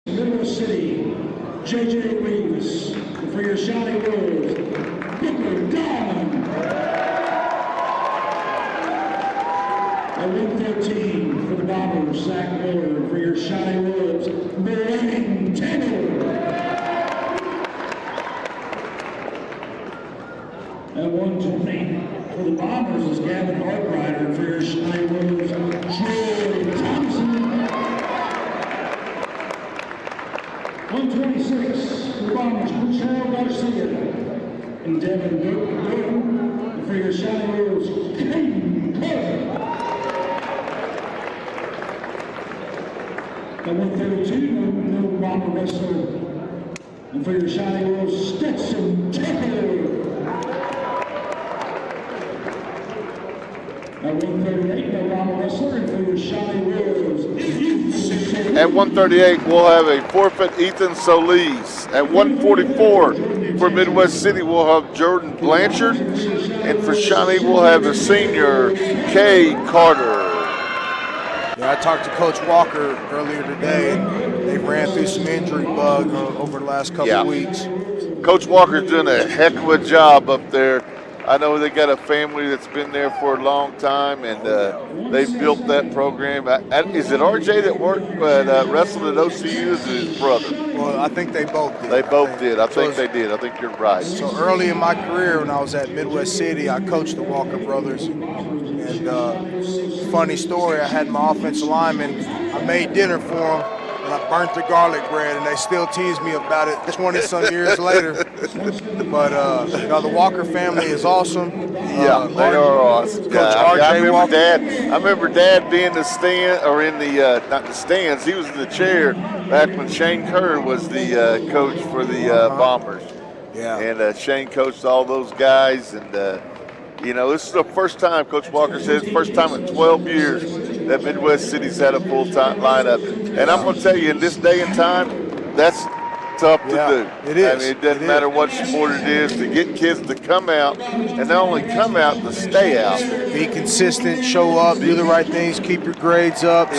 Middle City, J.J. Reeves. For your Shawnee Wolves, Booker Dawn. At 113 for the Bombers, Zach Miller. For your Shawnee Wolves, Blaine Taylor. At 120 for the Bombers is Gavin Hartrider. For your Shawnee Wolves, Troy Thompson. 126 for the Bombers, Michelle Garcia. And Devin Durham. For your Shawnee Wolves, Caden Carter. At 132, no Bomber wrestler. And for your Shawnee Wolves, Stetson Tucker. At 138, no Bomber wrestler. And for your Shawnee Wolves, at 138, we'll have a forfeit, Ethan Solis. At 144, for Midwest City, we'll have Jordan Blanchard. And for Shawnee, we'll have the senior, Kay Carter. Yeah, I talked to Coach Walker earlier today, and they ran through some injury bug over the last couple of weeks. Coach Walker's doing a heck of a job up there. I know they got a family that's been there for a long time, and they've built that program. Is it RJ that wrestled at OCU? Is it his brother? Well, I think they both did. They both did. I think they did. I think you're right. So early in my career, when I was at Midwest City, I coached the Walker brothers. And funny story, I had my offensive lineman, I made dinner for them, and I burnt the garlic bread, and they still tease me about it 20-some years later. But the Walker family is awesome. Yeah, they are awesome. Coach RJ Walker. I remember Dad being in the stand, or in the not the stands. He was in the chair back when Shane Kerr was the coach for the Bombers. Yeah. And Shane coached all those guys, and you know, this is the first time, Coach Walker says, first time in 12 years that Midwest City's had a full-time lineup. And I'm going to tell you, in this day and time, that's tough to do. It is. I mean, it doesn't matter what sport it is, to get kids to come out, and not only come out, to stay out. Be consistent, show up, do the right things, keep your grades up.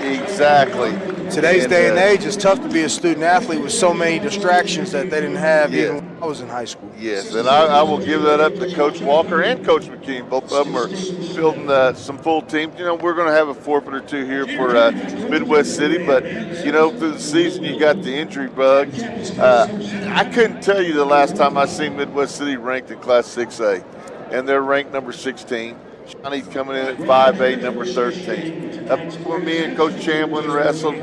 Exactly. Today's day and age, it's tough to be a student athlete with so many distractions that they didn't have even when I was in high school. Yes, and I will give that up to Coach Walker and Coach McKean. Both of them are building some full teams. You know, we're going to have a forfeit or two here for Midwest City, but, you know, through the season you got the injury bug. I couldn't tell you the last time I seen Midwest City ranked in Class 6A, and they're ranked number 16. Shawnee's coming in at 5'8", number 13. Up when me and Coach Chamblin wrestled,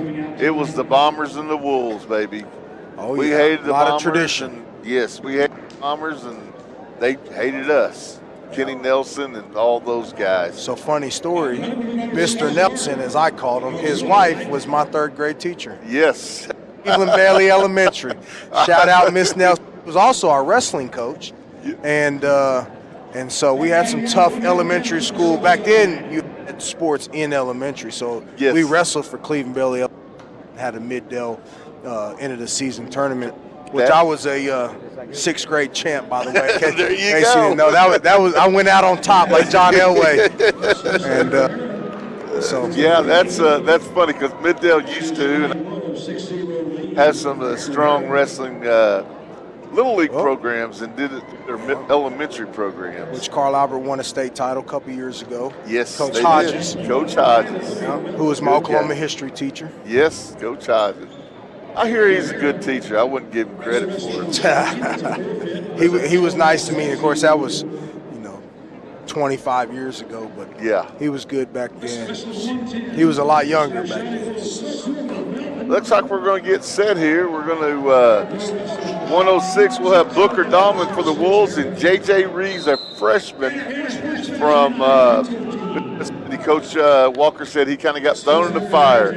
it was the Bombers and the Wolves, baby. Oh, we hated the Bombers. A lot of tradition. Yes, we hated the Bombers, and they hated us. Kenny Nelson and all those guys. So funny story, Mr. Nelson, as I called him, his wife was my third-grade teacher. Yes. Cleveland Bailey Elementary. Shout out Miss Nelson. She was also our wrestling coach, and so we had some tough elementary school. Back then, you had sports in elementary. So we wrestled for Cleveland Bailey, had a mid-dell end of the season tournament, which I was a sixth grade champ, by the way. There you go. You didn't know, that was I went out on top like John Elway. And so yeah, that's funny because Mid-Dell used to and has some strong wrestling Little League programs and did it their elementary programs. Which Carl Albert won a state title a couple years ago. Yes, Coach Hodges. Coach Hodges. Who was my Oklahoma history teacher. Yes, Coach Hodges. I hear he's a good teacher. I wouldn't give him credit for it. He was nice to me. Of course, that was, 25 years ago, but yeah, he was good back then. He was a lot younger back then. Looks like we're going to get set here. We're going to 106. We'll have Booker Dahlman for the Wolves and J.J. Reeves, a freshman from Coach Walker said he kind of got thrown in the fire.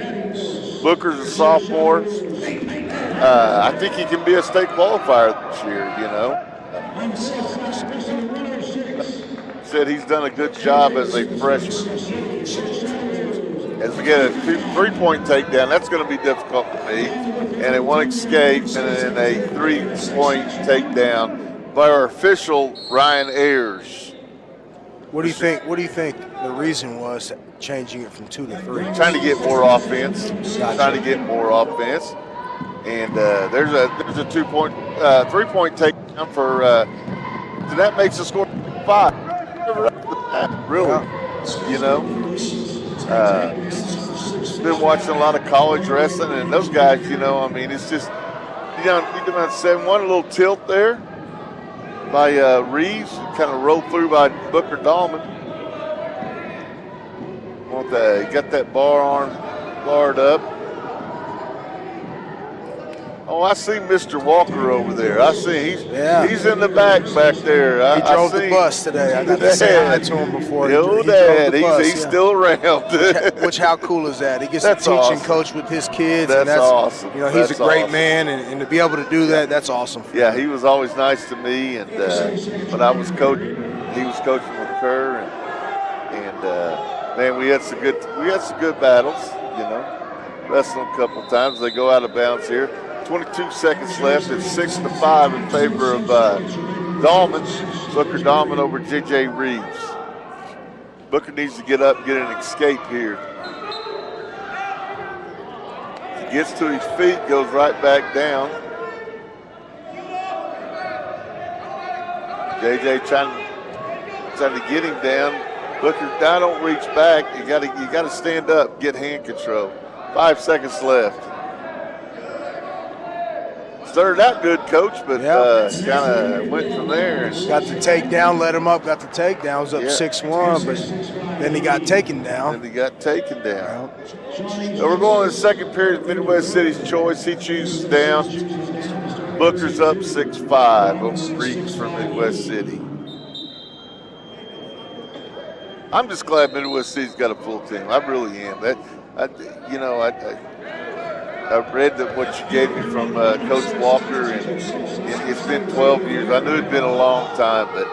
Booker's a sophomore. I think he can be a state qualifier this year, Said he's done a good job as a freshman. As we get a three-point takedown, that's going to be difficult for me. And a one escape and then a three-point takedown by our official, Ryan Ayers. What do you think the reason was changing it from 2 to 3? Trying to get more offense. And there's a 3-point takedown for. So that makes the score 5. Really, you know. Been watching a lot of college wrestling, and those guys, you know, I mean, it's just you down 7-1, a little tilt there by Reeves, kind of rolled through by Booker Dahlman. He got that barred up. Oh, I see Mr. Walker over there. I see he's in the back there. He drove the bus today. I got to say hi to him before. He drove the bus. He's still around. Which how cool is that? He gets that's to teach awesome. and coach with his kids. That's awesome. You know, he's that's a great awesome. man, and to be able to do that, that's awesome. Yeah, he was always nice to me, and when I was coaching, he was coaching with Kerr, and man, we had some good battles. You know, wrestling a couple of times. They go out of bounds here. 22 seconds left. It's 6-5 in favor of Dahlman. Booker Dahlman over J.J. Reeves. Booker needs to get up, get an escape here. He gets to his feet, goes right back down. J.J. trying to get him down. Booker, now don't reach back. You got to stand up, get hand control. 5 seconds left. Started out good, Coach, but kind of went from there. Got the takedown, let him up, got the takedown. Was up 6-1, but then he got taken down. So we're going to the second period, Midwest City's choice. He chooses down. Booker's up 6-5 over Reeves from Midwest City. I'm just glad Midwest City's got a full team. I really am. I read that what you gave me from Coach Walker, and it's been 12 years. I knew it'd been a long time, but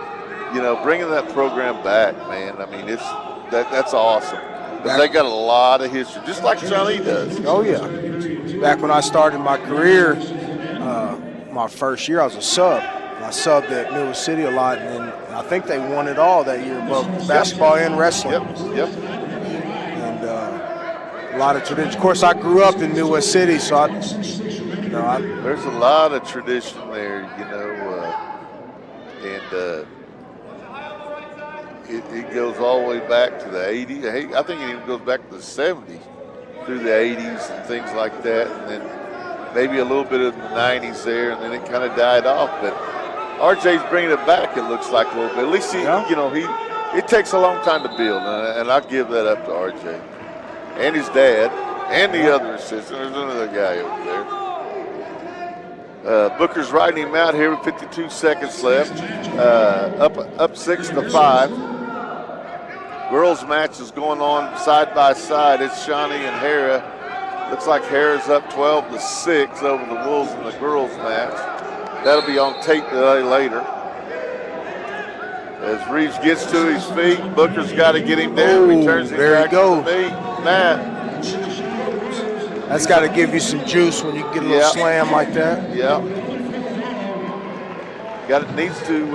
you know, bringing that program back, man. I mean, that's awesome. But they got a lot of history, just like Shawnee does. Oh yeah. Back when I started my career, my first year I was a sub. I subbed at Midwest City a lot, and then I think they won it all that year, both basketball and wrestling. Yep. A lot of tradition. Of course, I grew up in Midwest City, so there's a lot of tradition there, you know, and it goes all the way back to the 80s. I think it even goes back to the 70s, through the 80s and things like that, and then maybe a little bit of the 90s there, and then it kind of died off. But RJ's bringing it back, it looks like, a little bit. At least it takes a long time to build, and I'll give that up to RJ. And his dad, and the other assistant. There's another guy over there. Booker's riding him out here with 52 seconds left. Up 6-5. Girls match is going on side by side. It's Shawnee and Hara. Looks like Hara's up 12-6 over the Wolves in the girls match. That'll be on tape later. As Reeves gets to his feet, Booker's got to get him down. He turns him back to the feet. Matt. That's got to give you some juice when you get a little slam like that. Yeah. Needs to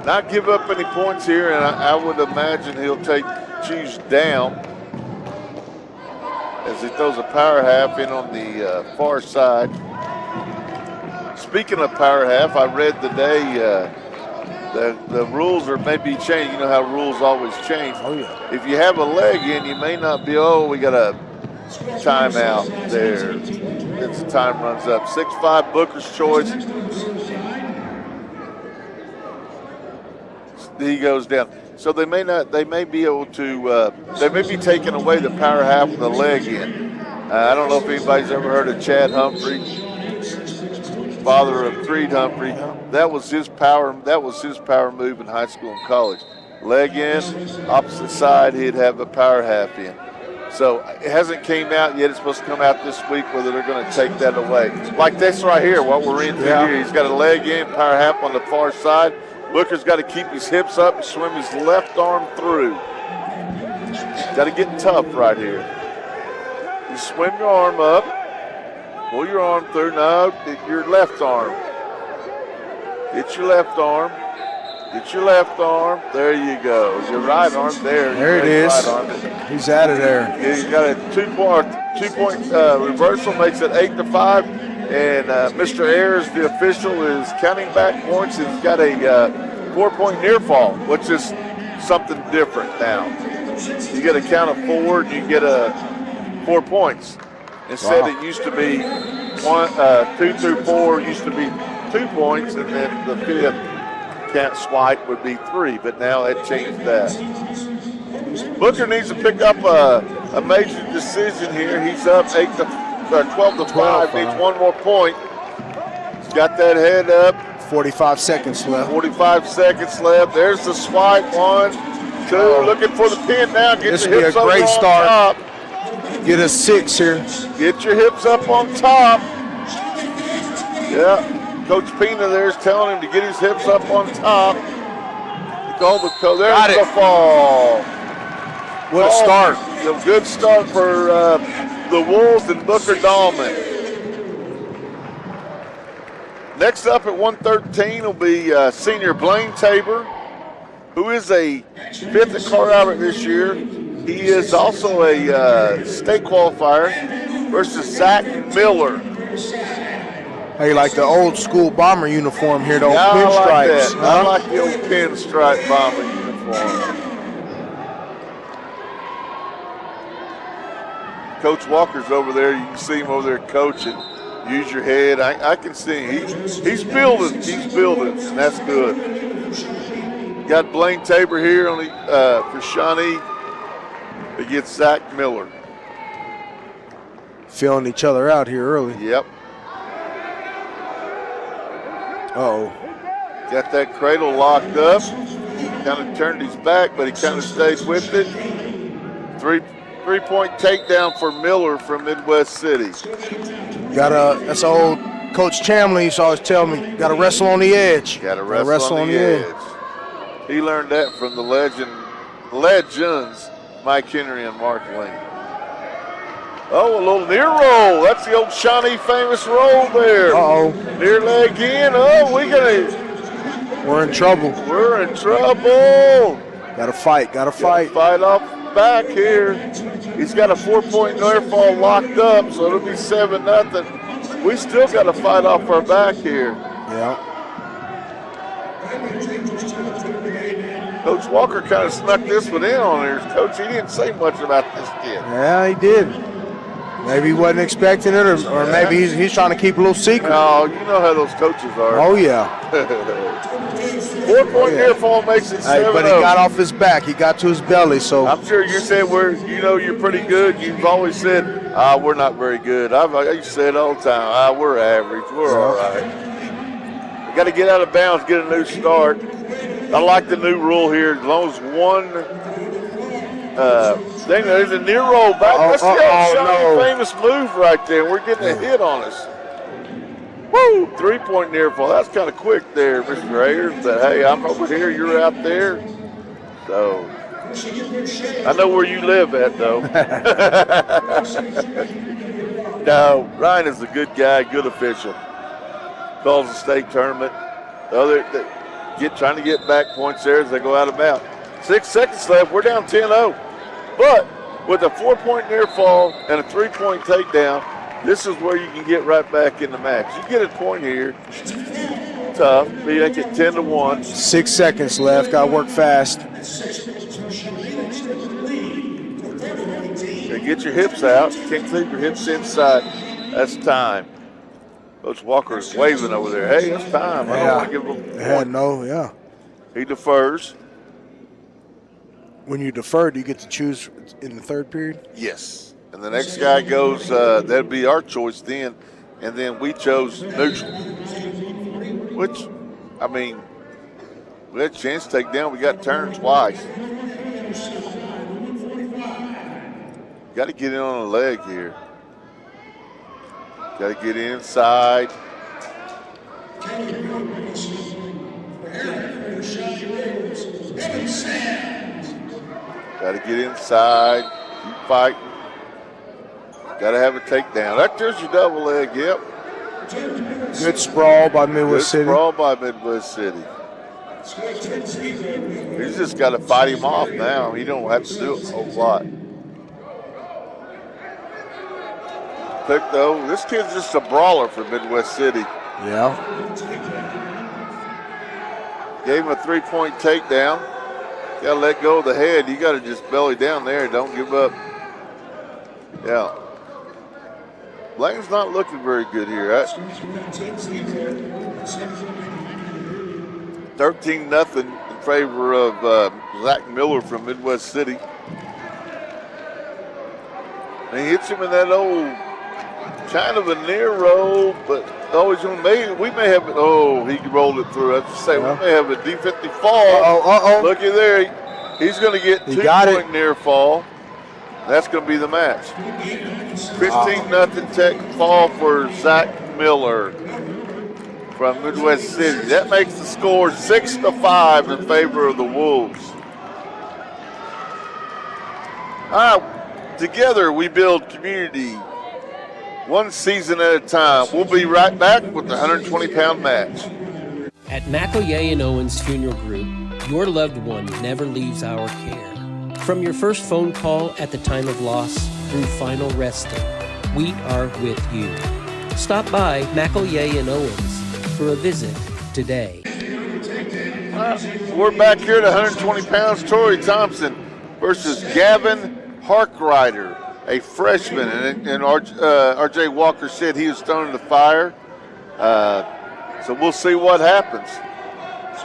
not give up any points here, and I would imagine he'll choose down as he throws a power half in on the far side. Speaking of power half, I read today the rules are maybe changed. You know how rules always change. Oh, yeah. If you have a leg in, you may not be, we got a timeout there. As the time runs up. 6-5, Booker's choice. He goes down. So they may be able to, they may be taking away the power half of the leg in. I don't know if anybody's ever heard of Chad Humphrey, father of Creed Humphrey. That was his power move in high school and college. Leg in, opposite side, he'd have a power half in. So it hasn't came out yet. It's supposed to come out this week whether they're going to take that away. Like this right here, what we're in here. He's got a leg in, power half on the far side. Booker's got to keep his hips up and swim his left arm through. Got to get tough right here. You swim your arm up, pull your arm through. No, your left arm. Hit your left arm. Get your left arm. There you go. Your right arm there. There it is. Right arm. He's out of there. He's got a two-point reversal, makes it 8-5. And Mr. Ayers, the official, is counting back points. He's got a 4-point near fall, which is something different now. You get a count of 4, and you get 4 points. Instead, It used to be 2 through 4 used to be 2 points, and then the fifth count swipe would be 3. But now it changed that. Booker needs to pick up a major decision here. He's up 12-5. Needs 1 more point. He's got that head up. 45 seconds left. 45 seconds left. There's the swipe. 1, 2. Looking for the pin now. Get This your would be a hips up great on start. top. Get a 6 here. Get your hips up on top. Yeah. Coach Pina there's telling him to get his hips up on top. There's the fall. What a start. A good start for the Wolves and Booker Dahlman. Next up at 113 will be senior Blaine Tabor, who is a 5th at Carl Albert this year. He is also a state qualifier versus Zach Miller. Hey, like the old school bomber uniform here, the old I like pinstripes. that. I like the old pinstripe bomber uniform. Coach Walker's over there. You can see him over there coaching. Use your head. I can see him. He's building. He's building, and that's good. Got Blaine Tabor here on for Shawnee against Zach Miller. Feeling each other out here early. Yep. Uh-oh. Got that cradle locked up. Kind of turned his back, but he kind of stayed with it. Three-point takedown for Miller from Midwest City. That's old Coach Chamley used to always tell me, got to wrestle on the edge. Got to wrestle on the edge. He learned that from the legends, Mike Henry and Mark Lane. Oh, a little near roll. That's the old Shawnee famous roll there. Uh-oh. Near leg in. Oh, we're in trouble. We're in trouble. Got to fight. Fight off back here. He's got a 4-point near fall locked up, so it'll be 7-0. We still got to fight off our back here. Yeah. Coach Walker kind of snuck this one in on here. Coach, he didn't say much about this kid. Yeah, he did. Maybe he wasn't expecting it, or maybe he's trying to keep a little secret. No, you know how those coaches are. Oh, yeah. 4-point near fall makes it 7-0. But he got off his back. He got to his belly, so. I'm sure you said you're pretty good. You've always said, we're not very good. I used to say it all the time. We're average. We're all right. We got to get out of bounds, get a new start. I like the new rule here. As long as one thing, there's a near roll back. That's the old famous move right there. We're getting a hit on us. Woo! 3-point near fall. That's kind of quick there, Mr. Ayers. But hey, I'm over here. You're out there. So I know where you live at, though. No, Ryan is a good guy, good official. Calls the state tournament. Trying to get back points there as they go out of bounds. 6 seconds left. We're down 10-0. But with a 4-point near fall and a 3-point takedown, this is where you can get right back in the match. You get a point here. Tough. But you make it 10-1. 6 seconds left. Got to work fast. Get your hips out. You can't keep your hips inside. That's time. Coach Walker is waving over there. Hey, it's time. I don't want to give him a point. He defers. When you defer, do you get to choose in the third period? Yes. And the next guy goes, that'd be our choice then. And then we chose neutral. Which, I mean, we had a chance to take down. We got turned twice. Got to get in on the leg here. Got to get inside. Got to get inside. Keep fighting. Got to have a takedown. There's your double leg, yep. Good sprawl by Midwest City. Sprawl by Midwest City. He's just got to fight him off now. He don't have to do a whole lot. Pick though, this kid's just a brawler for Midwest City. Yeah. Gave him a 3-point takedown. Got to let go of the head. You got to just belly down there. Don't give up. Yeah. Lane's not looking very good here. 13-0 in favor of Zach Miller from Midwest City. And he hits him in that old kind of a near roll, but always we may have it. Oh, he rolled it through. I was just saying, we may have a defensive fall. Looky there. He's going to get 2-point near fall. That's going to be the match. 15-0 tech fall for Zach Miller from Midwest City. That makes the score 6-5 in favor of the Wolves. All right, together we build community, one season at a time. We'll be right back with the 120-pound match. At McElroy and Owens Funeral Group, your loved one never leaves our care. From your first phone call at the time of loss through final resting, we are with you. Stop by McElroy and Owens for a visit today. We're back here at 120 pounds. Torrey Thompson versus Gavin Harkrider, a freshman. And R.J. Walker said he was thrown in the fire. So we'll see what happens.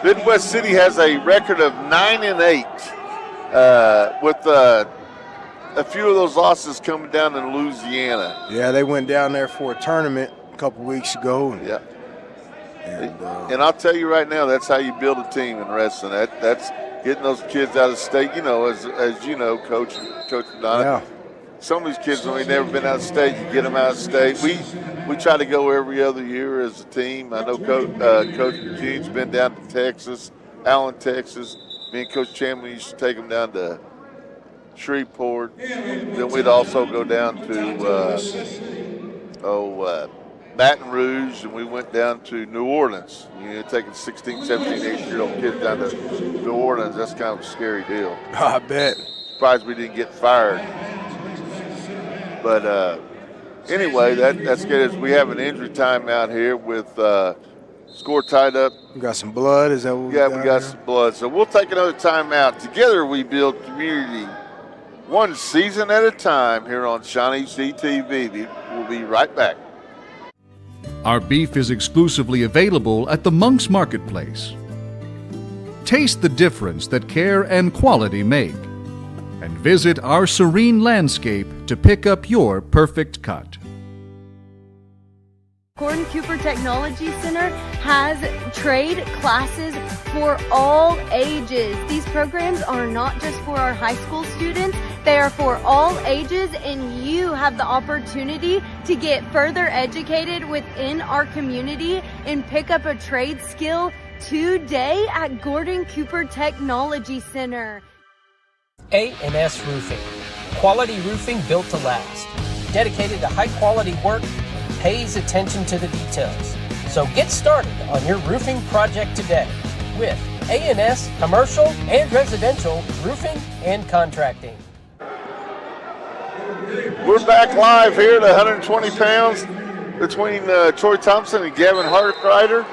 Midwest City has a record of 9-8 with a few of those losses coming down in Louisiana. Yeah, they went down there for a tournament a couple weeks ago. Yeah. And I'll tell you right now, that's how you build a team in wrestling. That's getting those kids out of state. You know, as you know, Coach Don. Yeah. Some of these kids, when they've never been out of state, you get them out of state. We try to go every other year as a team. I know Coach Eugene's been down to Texas, Allen, Texas. Me and Coach Chamberlain used to take them down to Shreveport. Then we'd also go down to Baton Rouge, and we went down to New Orleans. You know, taking 16, 17, 18-year-old kids down to New Orleans, that's kind of a scary deal. I bet. Surprised we didn't get fired. But anyway, that's good. As we have an injury timeout here with score tied up. We got some blood. Is that what we got? Yeah, we got some blood. So we'll take another timeout. Together we build community, one season at a time here on ShawneeCTV. We'll be right back. Our beef is exclusively available at the Monk's Marketplace. Taste the difference that care and quality make, and visit our serene landscape to pick up your perfect cut. Gordon Cooper Technology Center has trade classes for all ages. These programs are not just for our high school students, they are for all ages, and you have the opportunity to get further educated within our community and pick up a trade skill today at Gordon Cooper Technology Center. A&S Roofing. Quality roofing built to last. Dedicated to high quality work, pays attention to the details. So get started on your roofing project today with A&S Commercial and Residential Roofing and Contracting. We're back live here at 120 pounds between Troy Thompson and Gavin Harkrider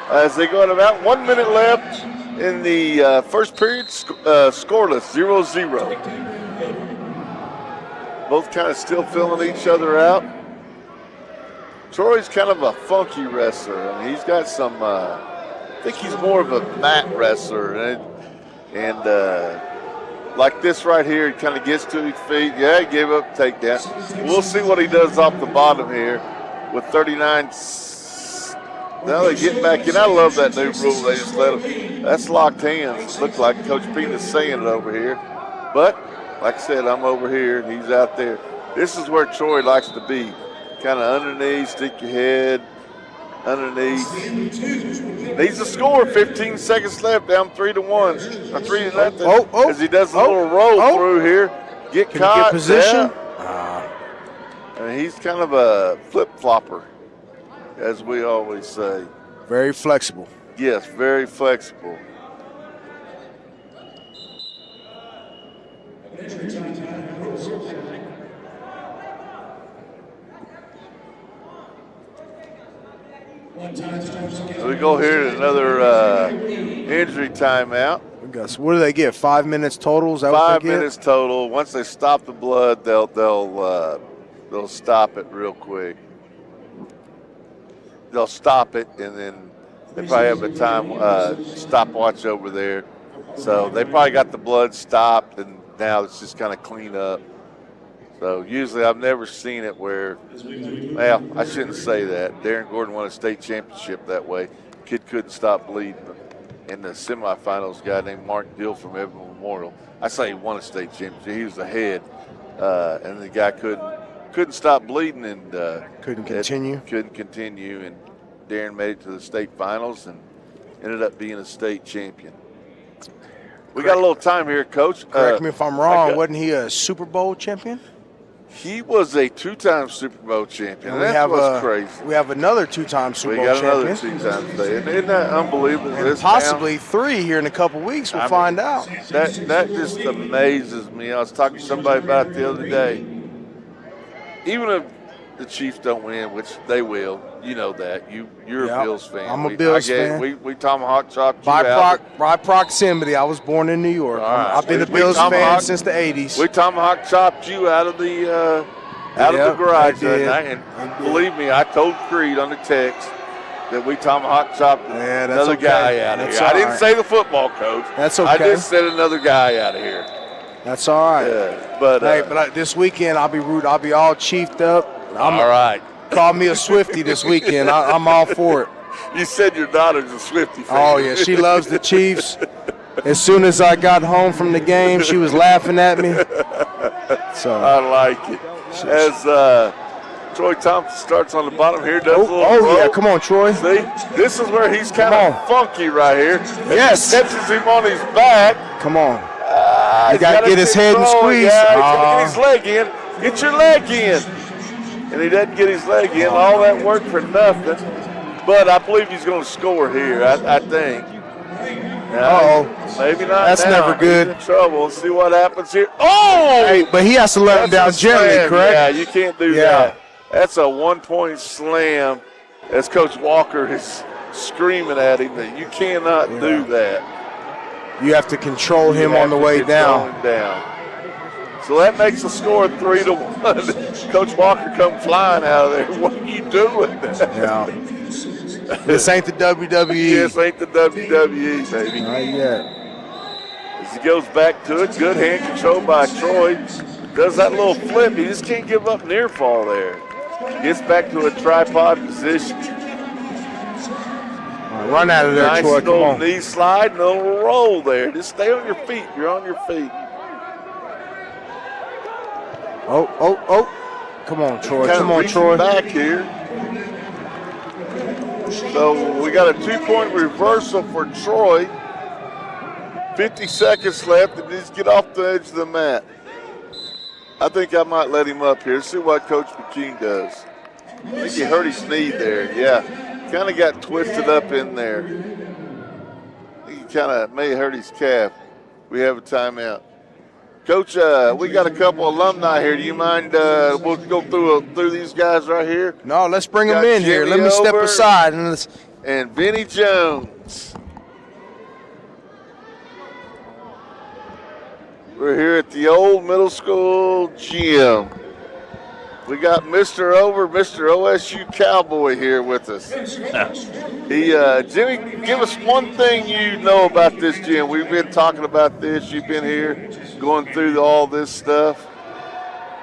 as they go at about 1 minute left in the first period, scoreless, 0-0. Both kind of still filling each other out. Troy's kind of a funky wrestler. I mean, he's got some, I think he's more of a mat wrestler. And like this right here, he kind of gets to his feet. Yeah, he gave up takedown. We'll see what he does off the bottom here with 39. Now they get back in. I love that new rule. They just let him. That's locked hands. Looks like Coach Pena's saying it over here. But, like I said, I'm over here and he's out there. This is where Troy likes to be. Kind of underneath, stick your head underneath. Needs to score. 15 seconds left, down 3-1, or 3-0. As he does a little roll through here. Get caught. Get position. And he's kind of a flip-flopper, as we always say. Very flexible. Yes, very flexible. So we go here to another injury timeout. What do they get? 5 minutes total? Is that what 5 they get? minutes total. Once they stop the blood, they'll stop it real quick. They'll stop it, and then they probably have a time stopwatch over there. So they probably got the blood stopped, and now it's just kind of clean up. So usually I've never seen it where, well, I shouldn't say that. Darren Gordon won a state championship that way. Kid couldn't stop bleeding. In the semifinals, a guy named Mark Dill from Evan Memorial. I say he won a state championship. He was the head, and the guy couldn't stop bleeding and couldn't continue. And Darren made it to the state finals and ended up being a state champion. We got a little time here, Coach. Correct me if I'm wrong. Wasn't he a Super Bowl champion? He was a two-time Super Bowl champion. That's what's crazy. We have another two-time Super Bowl champion. We got another two-time today. Isn't that unbelievable? And possibly three here in a couple weeks. We'll find out. That just amazes me. I was talking to somebody about it the other day. Even if the Chiefs don't win, which they will, you know that. You're a Bills fan. I'm a Bills fan. We tomahawk chopped you out. By proximity. I was born in New York. Right. I've been a Bills fan since the 80s. We tomahawk chopped you out of the garage that night. And believe me, I told Creed on the text that we tomahawk chopped another guy out of here. I didn't say the football coach. That's okay. I just said another guy out of here. That's all right. Yeah, but this weekend I'll be all chiefed up. All right. Call me a Swiftie this weekend. I'm all for it. You said your daughter's a Swiftie fan. Oh, yeah. She loves the Chiefs. As soon as I got home from the game, she was laughing at me. So I like it. As Troy Thompson starts on the bottom here. Yeah. Come on, Troy. See, this is where he's kind of funky right here. Yes. Catches him on his back. Come on. You got to get his head and squeeze. Yeah, he's got to get his leg in. Get your leg in. And he doesn't get his leg in. All that work for nothing. But I believe he's going to score here, I think. Maybe not. That's now. never good. He's in trouble. Let's see what happens here. Oh! Hey, but he has to let him down gently, correct? Yeah, you can't do that. That's a one-point slam as Coach Walker is screaming at him that you cannot do that. You have to control him on the way down. So that makes the score 3-1. Coach Walker come flying out of there. What are you doing? Yeah. This ain't the WWE. This ain't the WWE, baby. Not yet. As he goes back to it, good hand control by Troy. Does that little flip. He just can't give up near fall there. Gets back to a tripod position. Run out of there, nice Troy. Come on. Knee slide, no roll there. Just stay on your feet. You're on your feet. Oh. Come on, Troy. Come on, Troy. Back here. So we got a 2-point reversal for Troy. 50 seconds left, and just get off the edge of the mat. I think I might let him up here. See what Coach McKean does. I think he hurt his knee there. Yeah, kind of got twisted up in there. I think he kind of may have hurt his calf. We have a timeout. Coach, we got a couple alumni here. Do you mind? We'll go through these guys right here. No, let's bring them in here. Let me step aside and Benny Jones. We're here at the old middle school gym. We got Mr. OSU Cowboy here with us. Jimmy, give us one thing you know about this gym. We've been talking about this. You've been here going through all this stuff.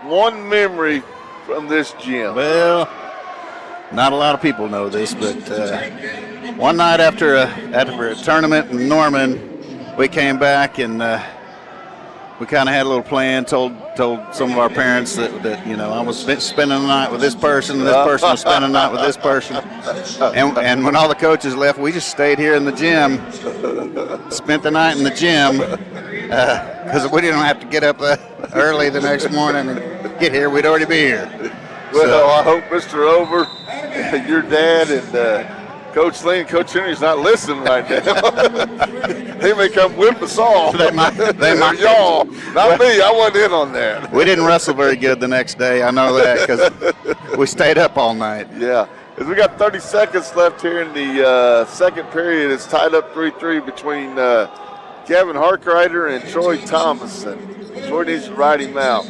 One memory from this gym. Well, not a lot of people know this, but one night after a tournament in Norman, we came back and we kind of had a little plan, told some of our parents that I was spending the night with this person, and this person was spending the night with this person. And when all the coaches left, we just stayed here in the gym, spent the night in the gym, because we didn't have to get up early the next morning and get here. We'd already be here. Well, I hope Mr. Over, your dad, and Coach Lee and Coach Henry's not listening right now. They may come whip us all. They might. Y'all, not me. I wasn't in on that. We didn't wrestle very good the next day. I know that because we stayed up all night. Yeah. As we got 30 seconds left here in the second period, it's tied up 3-3 between Kevin Harkrider and Troy Thomason. Troy needs to ride him out.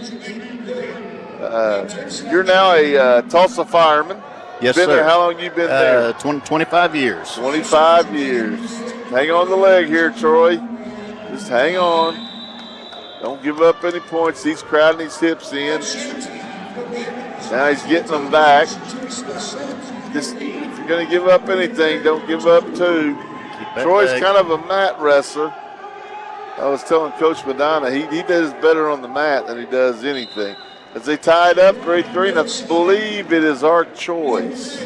You're now a Tulsa fireman. Yes, been sir. There. How long you been there? 25 years. 25 years. Hang on the leg here, Troy. Just hang on. Don't give up any points. He's crowding his hips in. Now he's getting them back. Just, if you're going to give up anything, don't give up two. Troy's kind of a mat wrestler. I was telling Coach Madonna, he does better on the mat than he does anything. As they tied up 3-3, and I believe it is our choice.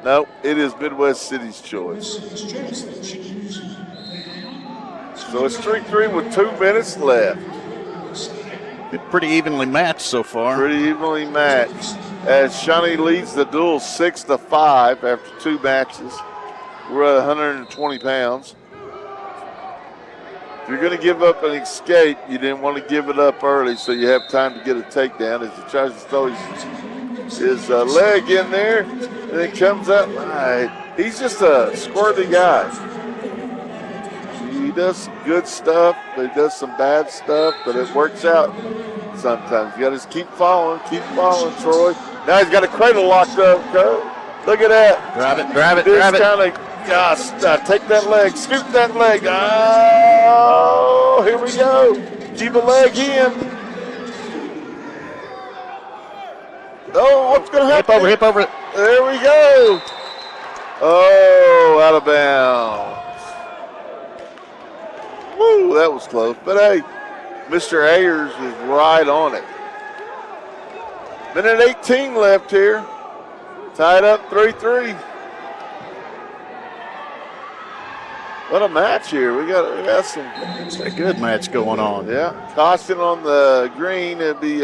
No, it is Midwest City's choice. So it's 3-3 with 2 minutes left. Been pretty evenly matched so far. Pretty evenly matched. As Shawnee leads the duel 6-5 after 2 matches. We're at 120 pounds. If you're going to give up an escape, you didn't want to give it up early, so you have time to get a takedown as he tries to throw his leg in there, and it comes up. He's just a squirty guy. He does some good stuff, but he does some bad stuff, but it works out sometimes. You got to just keep following, Troy. Now he's got a cradle locked up, Cole. Look at that. Grab it. Take that leg, scoop that leg. Oh, here we go. Keep a leg in. Oh, what's going to happen? Hip over. There we go. Oh, out of bounds. Woo, that was close. But hey, Mr. Ayers is right on it. Minute 18 left here. Tied up 3-3. What a match here. We got some a good match going on. Yeah. Caution on the green. It'd be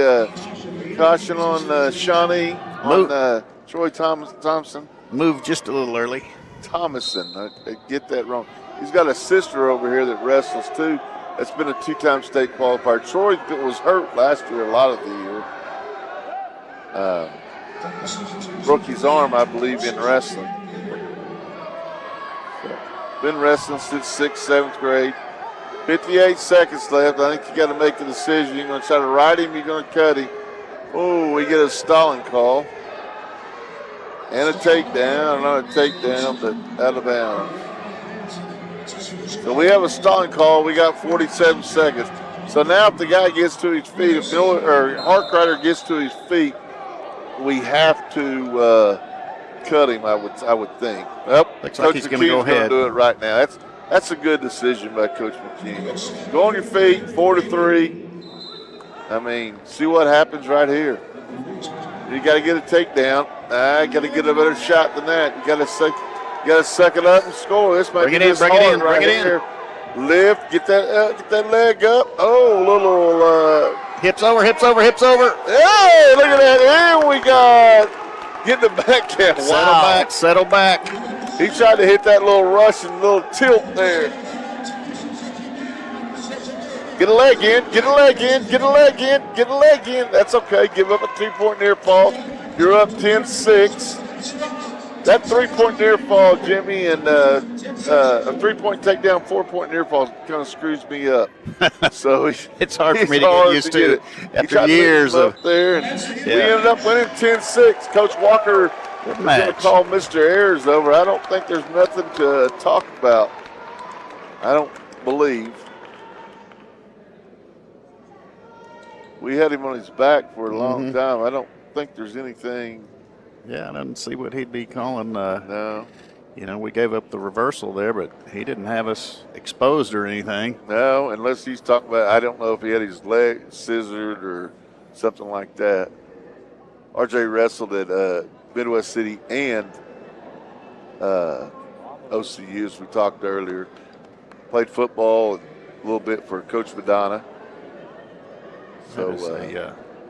caution on Shawnee, on Troy Thompson. Moved just a little early. Thomason. I get that wrong. He's got a sister over here that wrestles too. That's been a 2-time state qualifier. Troy was hurt last year, a lot of the year. Broke his arm, I believe, in wrestling. Been wrestling since 6th, 7th grade. 58 seconds left. I think you got to make a decision. You're going to try to ride him, you're going to cut him. Oh, we get a stalling call. And a takedown, another takedown, but out of bounds. So we have a stalling call. We got 47 seconds. So now if the guy gets to his feet, if Harkrider gets to his feet, we have to cut him, I would think. Well, looks Coach like he's going to go ahead. Do it right now. That's a good decision by Coach McKean. Go on your feet, 4-3. I mean, see what happens right here. You got to get a takedown. I got to get a better shot than that. You got to suck it up and score. This might bring it in. Lift, get that leg up. Oh, little hips over. Hey, look at that! Here we got getting the back count. Wow. Settle back. He tried to hit that little Russian little tilt there. Get a leg in. That's okay. Give up a 3-point near fall. You're up 10-6. That 3-point near fall, Jimmy, and a 3-point takedown, 4-point near fall kind of screws me up. So it's hard for me to get used to after years of there. And we ended up winning 10-6. Coach Walker is going to call Mr. Ayers over. I don't think there's nothing to talk about. I don't believe. We had him on his back for a long time. I don't think there's anything. Yeah, I didn't see what he'd be calling. No. You know, we gave up the reversal there, but he didn't have us exposed or anything. No, unless he's talking about, I don't know if he had his leg scissored or something like that. RJ wrestled at Midwest City and OCU, as we talked earlier. Played football a little bit for Coach Madonna. So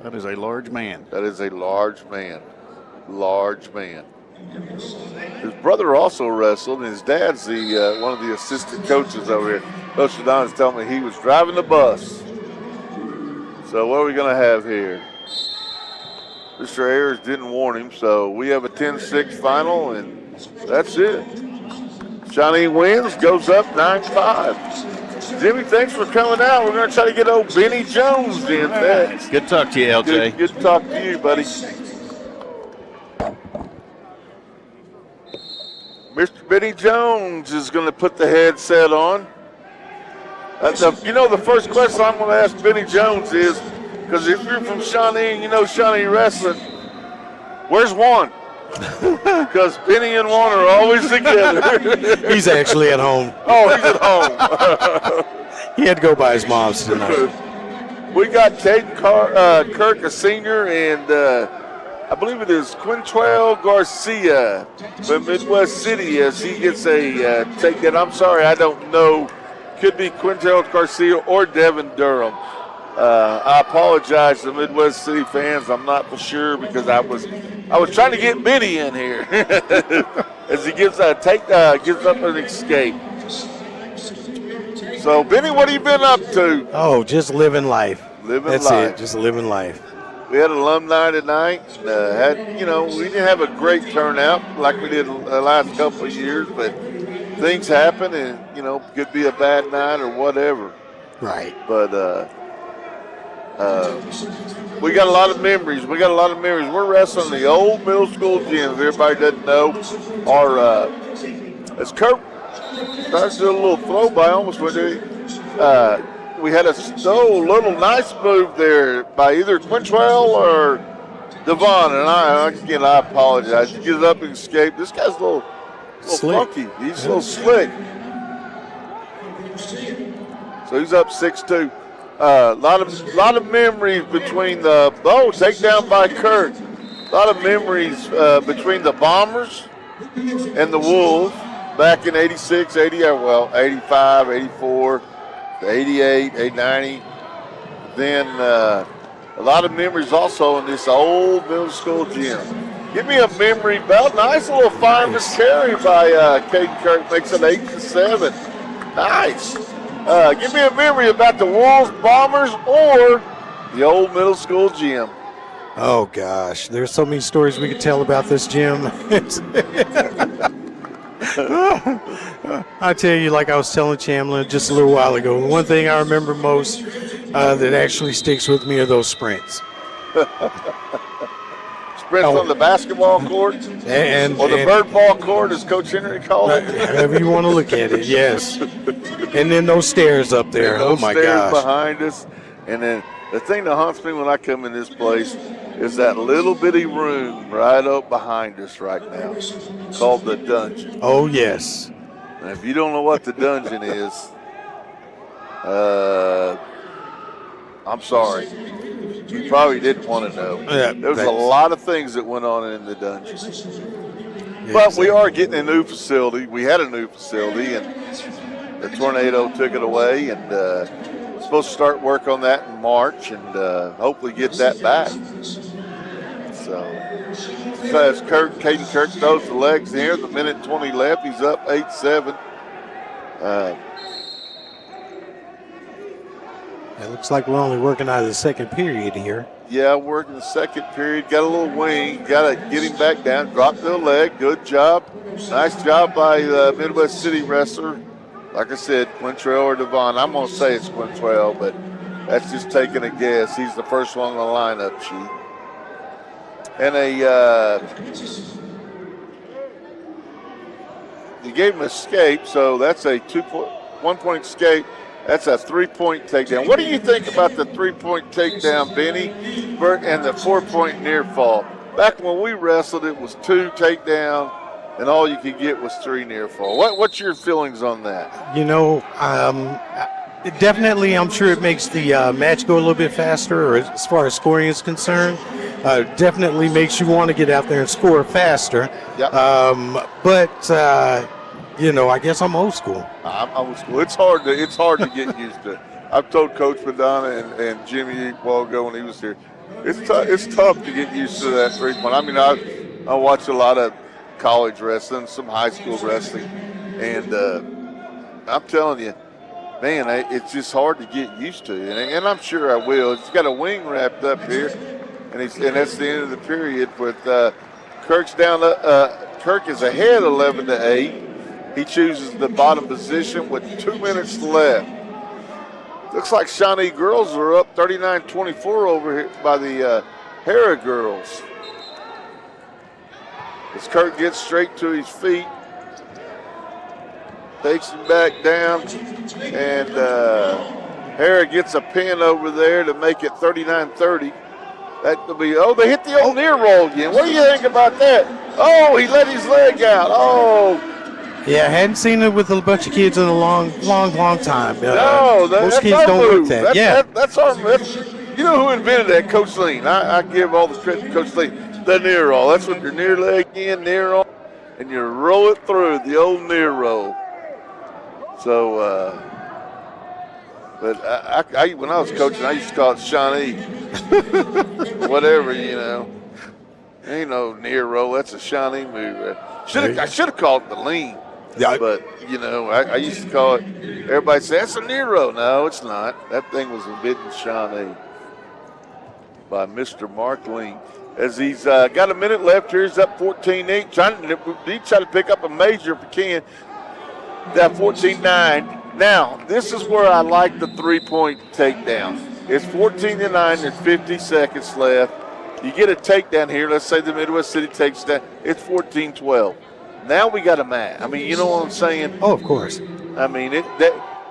that is a large man. That is a large man. Large man. His brother also wrestled, and his dad's the one of the assistant coaches over here. Coach Don is telling me he was driving the bus. So what are we going to have here? Mr. Ayers didn't warn him, so we have a 10-6 final, and that's it. Shawnee wins, goes up 9-5. Jimmy, thanks for coming out. We're going to try to get old Benny Jones in next. Good talk to you, LJ. Good to talk to you, buddy. Mr. Benny Jones is going to put the headset on. You know, the first question I'm going to ask Benny Jones is, because if you're from Shawnee and you know Shawnee wrestling, where's Juan? Because Benny and Juan are always together. He's actually at home. Oh, he's at home. He had to go by his mom's tonight. We got Caden Kirk, a senior, and I believe it is Quintrell Garcia from Midwest City as he gets a takedown. I'm sorry, I don't know. Could be Quintrell Garcia or Devin Durham. I apologize to the Midwest City fans. I'm not for sure because I was trying to get Benny in here as he gives up an escape. So Benny, what have you been up to? Oh, just living life. That's it. Just living life. We had alumni tonight. We didn't have a great turnout like we did the last couple of years, but things happen, and could be a bad night or whatever. Right. But we got a lot of memories. We're wrestling the old middle school gym. If everybody doesn't know, as Kurt starts to do a little throw by, almost went there. We had a little nice move there by either Quintrell or Devon, and I apologize. He gets up and escaped. This guy's a little funky. He's a little slick. So he's up 6-2. Lot of memories between the takedown by Kurt. A lot of memories between the Bombers and the Wolves back in 86, 85, 84, 88, 89. Then a lot of memories also in this old middle school gym. Give me a memory about nice little fireman's carry by Caden Kirk, makes it 8-7. Nice. Give me a memory about the Wolves, Bombers, or the old middle school gym. Oh, gosh. There's so many stories we could tell about this gym. I tell you, like I was telling Chamlin just a little while ago, the one thing I remember most that actually sticks with me are those sprints. Sprints on the basketball court, or the bird ball court, as Coach Henry called it. However you want to look at it, yes. And then those stairs up there. Oh, my gosh. Behind us. And then the thing that haunts me when I come in this place is that little bitty room right up behind us right now called the dungeon. Oh, yes. And if you don't know what the dungeon is, I'm sorry. You probably didn't want to know. Yeah, There's a lot of things that went on in the dungeon. But we are getting a new facility. We had a new facility, and the tornado took it away, and supposed to start work on that in March and hopefully get that back. So as Caden Kirk throws the legs here, the minute 20 left, he's up 8-7. It looks like we're only working out of the second period here. Yeah, working the second period. Got a little wing. Got to get him back down. Dropped the leg. Good job. Nice job by the Midwest City wrestler. Like I said, Quintrell or Devon. I'm going to say it's Quintrell, but that's just taking a guess. He's the first one on the lineup sheet. And he gave him an escape, so that's a 1-point escape. That's a 3-point takedown. What do you think about the 3-point takedown, Benny, and the 4-point near fall? Back when we wrestled, it was 2 takedown, and all you could get was 3 near fall. What's your feelings on that? Definitely, I'm sure it makes the match go a little bit faster, or as far as scoring is concerned. Definitely makes you want to get out there and score faster. Yep. I guess I'm old school. I'm old school. It's hard to get used to. I've told Coach Madonna and Jimmy a while ago when he was here, it's tough to get used to that 3-point. I mean, I watch a lot of college wrestling, some high school wrestling. And I'm telling you, man, it's just hard to get used to. And I'm sure I will. It's got a wing wrapped up here, and that's the end of the period. With Kirk is ahead 11-8. He chooses the bottom position with 2 minutes left. Looks like Shawnee girls are up 39-24 over here by the Hera girls. As Kirk gets straight to his feet, takes him back down, and Hera gets a pin over there to make it 39-30. That could be, they hit the old near roll again. What do you think about that? Oh, he let his leg out. Oh. Yeah, I hadn't seen it with a bunch of kids in a long time. No, most kids our don't move. work that. That's you know who invented that? Coach Lean. I give all the credit to Coach Lean. The near roll. That's what your near leg in, near roll, and you roll it through the old near roll. So, but I when I was coaching, I used to call it Shawnee. Whatever, you know. Ain't no near roll. That's a Shawnee move. I should have called it the lean. Yeah. But, you know, I used to call it, everybody says, that's a near roll. No, it's not. That thing was invented in Shawnee by Mr. Mark Lean. As he's got a minute left here, he's up 14-8. Try to pick up a major if he can. That 14-9. Now, this is where I like the three-point takedown. It's 14-9. There's 50 seconds left. You get a takedown here. Let's say the Midwest City takes down. It's 14-12. Now we got a match. I mean, you know what I'm saying? Oh, of course. I mean,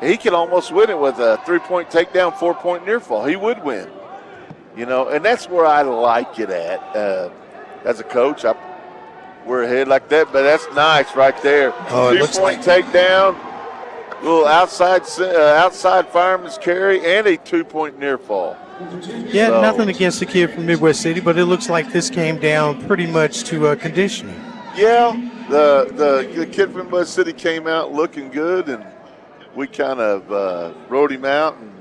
he could almost win it with a 3-point takedown, 4-point near fall. He would win. You know, and that's where I like it at. As a coach, we're ahead like that, but that's nice right there. Oh, it looks like takedown, little outside fireman's carry, and a 2-point near fall. Yeah, nothing against the kid from Midwest City, but it looks like this came down pretty much to conditioning. Yeah, the kid from Midwest City came out looking good, and we kind of rode him out and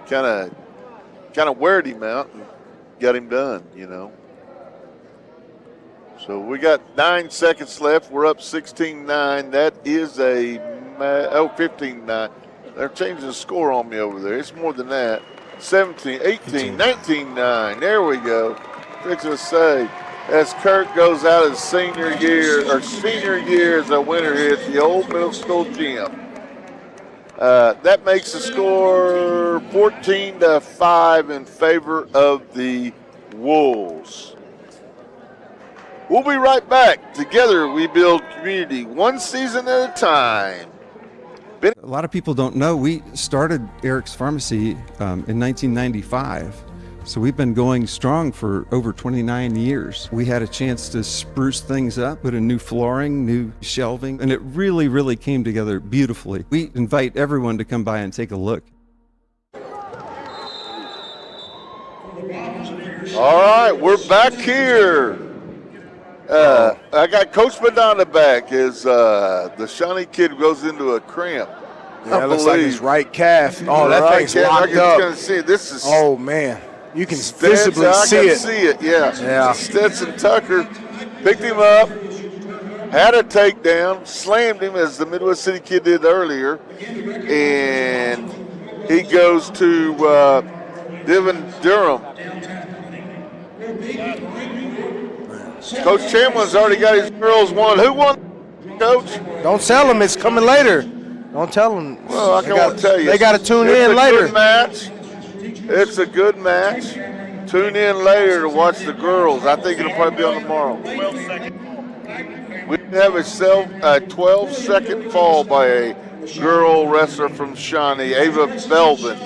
kind of weared him out and got him done, you know. So we got 9 seconds left. We're up 16-9. That is 15-9. They're changing the score on me over there. It's more than that. 17, 18, 19-9. There we go. Fixing to say, as Kirk goes out of senior year as a winner here at the old middle school gym. That makes the score 14-5 in favor of the Wolves. We'll be right back. Together we build community, one season at a time. A lot of people don't know we started Eric's Pharmacy in 1995. So we've been going strong for over 29 years. We had a chance to spruce things up, put in new flooring, new shelving, and it really, really came together beautifully. We invite everyone to come by and take a look. All right, we're back here. I got Coach Madonna back as the Shawnee kid goes into a cramp. Yeah, it looks like his right calf. Oh, that thing's locked up. Gonna see it. This is. Oh man, you can visibly see it. Yeah. Stetson Tucker picked him up, had a takedown, slammed him as the Midwest City kid did earlier, and he goes to Devin Durham. Coach Chamlin's already got his girls won. Who won, Coach? Don't tell him it's coming later. Don't tell them. Well, I can't tell you. They got to tune in later. It's a good match. Tune in later to watch the girls. I think it'll probably be on tomorrow. We have a 12-second fall by a girl wrestler from Shawnee, Ava Belvin.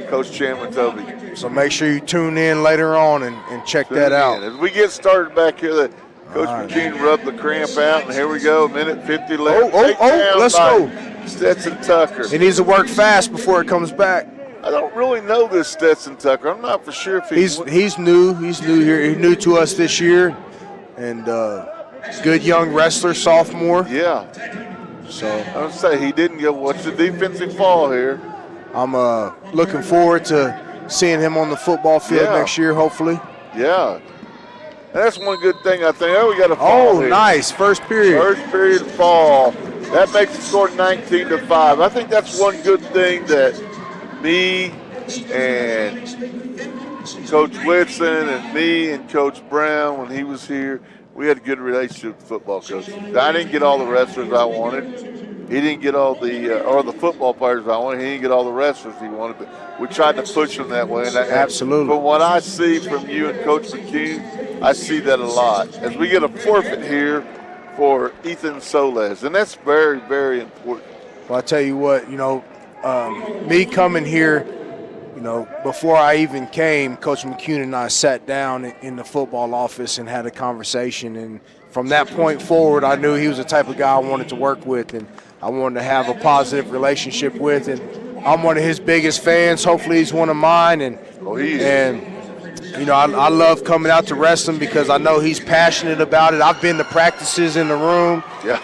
Coach Chamlin told me. So make sure you tune in later on and check that out. As we get started back here, Coach McKean rubbed the cramp out, and here we go, minute 50 left. Let's go. Stetson Tucker. He needs to work fast before it comes back. I don't really know this Stetson Tucker. I'm not for sure if he's new. He's new here. He's new to us this year, and good young wrestler, sophomore. Yeah. So I would say he didn't get what's the defensive fall here. I'm looking forward to seeing him on the football field next year, hopefully. Yeah. And that's one good thing, I think. Oh, we got a fall here. Nice. First period. First period fall. That makes the score 19-5. I think that's one good thing that me and Coach Whitson and me and Coach Brown, when he was here, we had a good relationship with football coaches. I didn't get all the wrestlers I wanted. He didn't get all the football players I wanted. He didn't get all the wrestlers he wanted. But we tried to push them that way. And Absolutely. But what I see from you and Coach McCune, I see that a lot. As we get a forfeit here for Ethan Soles, and that's very, very important. Well, I tell you what, me coming here, before I even came, Coach McCune and I sat down in the football office and had a conversation. And from that point forward, I knew he was the type of guy I wanted to work with and I wanted to have a positive relationship with. And I'm one of his biggest fans. Hopefully he's one of mine. And, he is. And I love coming out to wrestling because I know he's passionate about it. I've been to practices in the room. Yeah.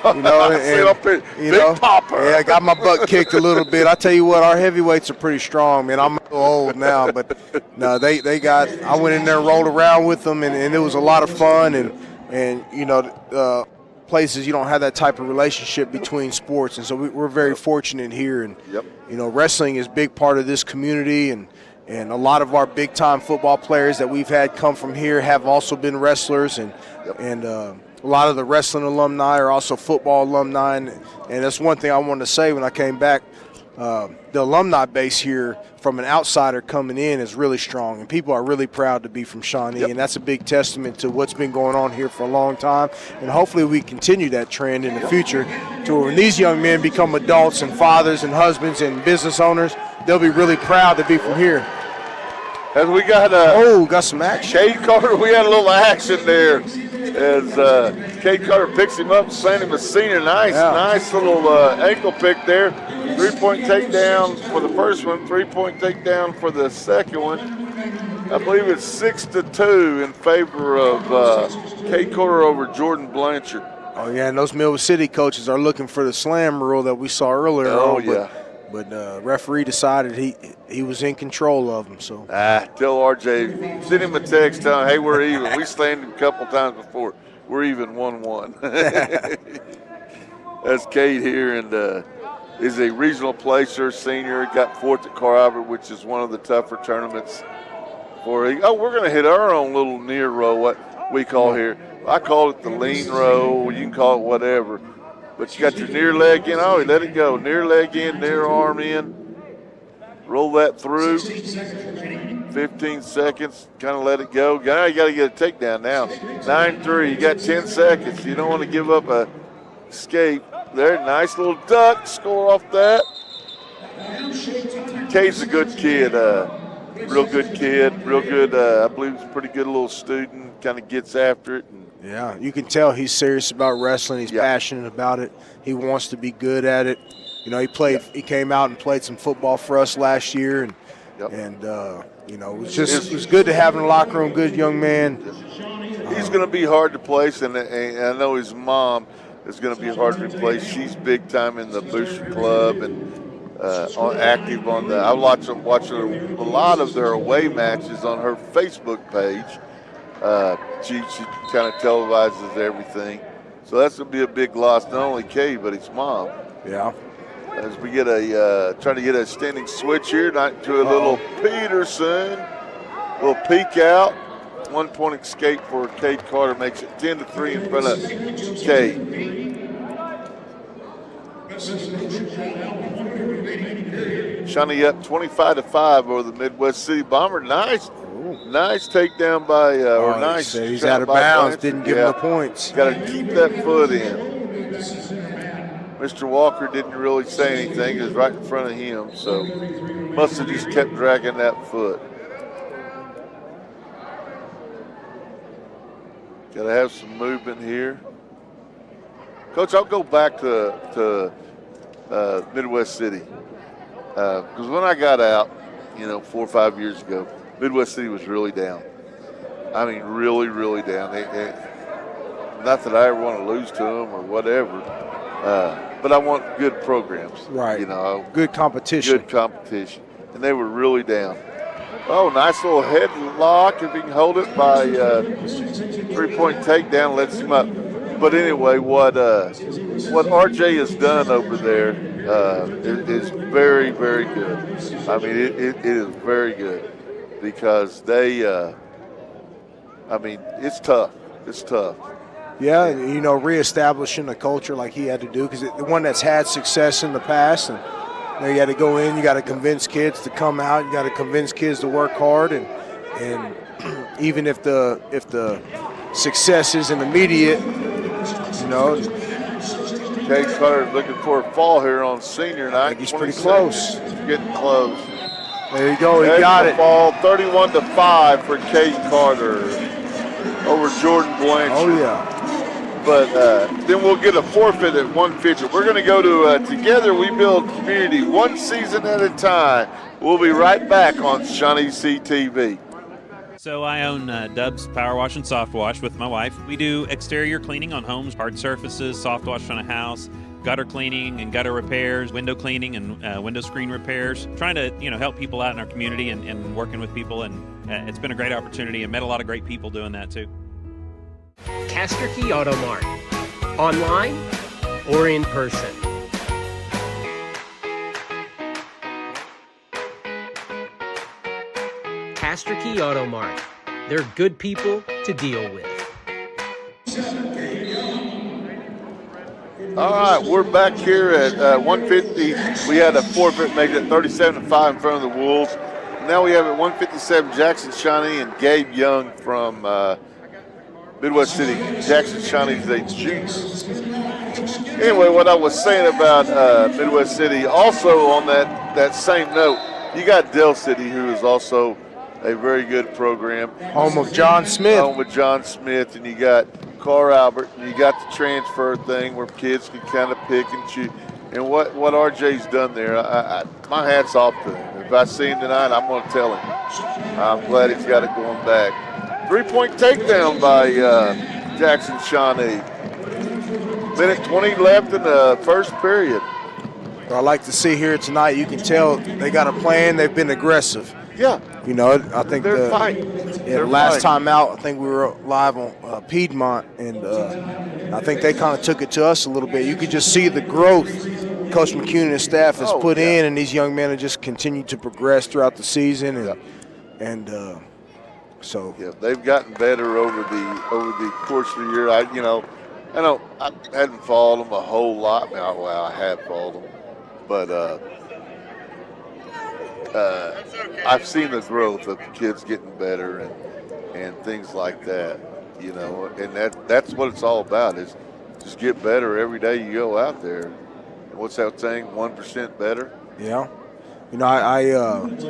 Big popper. Yeah, I got my butt kicked a little bit. I tell you what, our heavyweights are pretty strong, man. I'm a little old now, but no, I went in there and rolled around with them, and it was a lot of fun. And places you don't have that type of relationship between sports, and so we're very fortunate here. And wrestling is a big part of this community, and a lot of our big-time football players that we've had come from here have also been wrestlers, and a lot of the wrestling alumni are also football alumni. And that's one thing I wanted to say when I came back. The alumni base here from an outsider coming in is really strong, and people are really proud to be from Shawnee, and that's a big testament to what's been going on here for a long time. And hopefully we continue that trend in the future to where when these young men become adults and fathers and husbands and business owners, they'll be really proud to be from here. As we got got some action. Cade Carter, we had a little action there as Cade Carter picks him up and sends him a senior. Nice little ankle pick there. 3-point takedown for the first one, 3-point takedown for the second one. I believe it's 6-2 in favor of Cade Carter over Jordan Blanchard. Oh, yeah, and those Mill City coaches are looking for the slam rule that we saw earlier on. But referee decided he was in control of him. So tell RJ, send him a text, tell him, hey, we're even. We slammed him a couple times before. We're even 1-1. That's Cade here, and is a regional placer, senior. Got fourth at Carver, which is one of the tougher tournaments for. We're going to hit our own little near row, what we call here. I call it the lean row. You can call it whatever. But you got your near leg in. Oh, let it go. Near leg in, near arm in. Roll that through. 15 seconds. Kind of let it go. Now you got to get a takedown now. 9-3. You got 10 seconds. You don't want to give up a escape. There, nice little duck. Score off that. Cade's a good kid. Real good kid. Real good. I believe he's a pretty good little student. Kind of gets after it. Yeah, you can tell he's serious about wrestling. He's passionate about it. He wants to be good at it. He came out and played some football for us last year, and it was good to have in the locker room. Good young man. He's going to be hard to place, and I know his mom is going to be hard to replace. She's big time in the Booster Club and active on the. I watch a lot of their away matches on her Facebook page. She kind of televises everything. So that's going to be a big loss, not only Cade, but his mom. Yeah. As we get trying to get a standing switch here, not to a little Peterson. Little peek out. 1-point escape for Cade Carter makes it 10-3 in front of Cade. Shawnee up 25-5 over the Midwest City Bomber. Nice takedown by, nice. He's out of bounds, didn't give him the points. Got to keep that foot in. Mr. Walker didn't really say anything. It was right in front of him, so must have just kept dragging that foot. Got to have some movement here. Coach, I'll go back to Midwest City. Because when I got out, 4 or 5 years ago, Midwest City was really down. I mean, really, really down. Not that I ever want to lose to them or whatever, but I want good programs. Right. Good competition. Good competition. And they were really down. Oh, nice little headlock. If he can hold it by three-point takedown, lets him up. But anyway, what RJ has done over there is very, very good. I mean, it is very good because they, it's tough. It's tough. Yeah, you know, reestablishing a culture like he had to do, because the one that's had success in the past, and you know, you got to go in, you got to convince kids to come out, you got to convince kids to work hard, and even if the success isn't immediate, you know. Cade Carter looking for a fall here on senior night. I think he's pretty close. He's getting close. There you go, he got it. Fall 31-5 for Cade Carter over Jordan Blanchard. Oh yeah. But then we'll get a forfeit at 150. We're going to go to Together We Build Community, one season at a time. We'll be right back on ShawneeCTV. So I own Dub's Power Wash and Soft Wash with my wife. We do exterior cleaning on homes, hard surfaces, soft wash on a house, gutter cleaning and gutter repairs, window cleaning and window screen repairs. Trying to help people out in our community and working with people, and it's been a great opportunity and met a lot of great people doing that too. Castor Key Auto Mart, online or in person. Castor Key Auto Mart. They're good people to deal with. All right, we're back here at 150. We had a forfeit, making it 37-5 in front of the Wolves. Now we have at 157 Jackson Shawnee and Gabe Young from Midwest City. Jackson Shawnee's a junior. Anyway, what I was saying about Midwest City, also on that same note, you got Dell City, who is also a very good program. Home of John Smith. Home of John Smith, and you got Carr Albert, and you got the transfer thing where kids can kind of pick and choose. And what RJ's done there, my hat's off to him. If I see him tonight, I'm going to tell him. I'm glad he's got it going back. 3-point takedown by Jackson Shawnee. Minute 20 left in the first period. What I like to see here tonight, you can tell they got a plan. They've been aggressive. Yeah. You know, I think they're fighting. Last time out, I think we were live on Piedmont, and I think they kind of took it to us a little bit. You could just see the growth Coach McCune and his staff has put in, and these young men have just continued to progress throughout the season, and so they've gotten better over the course of the year. I haven't followed them a whole lot. I have followed them, but I've seen the growth of the kids getting better and things like that, you know, and that's what it's all about, is just get better every day you go out there. And what's that saying, 1% better? Yeah. You know, I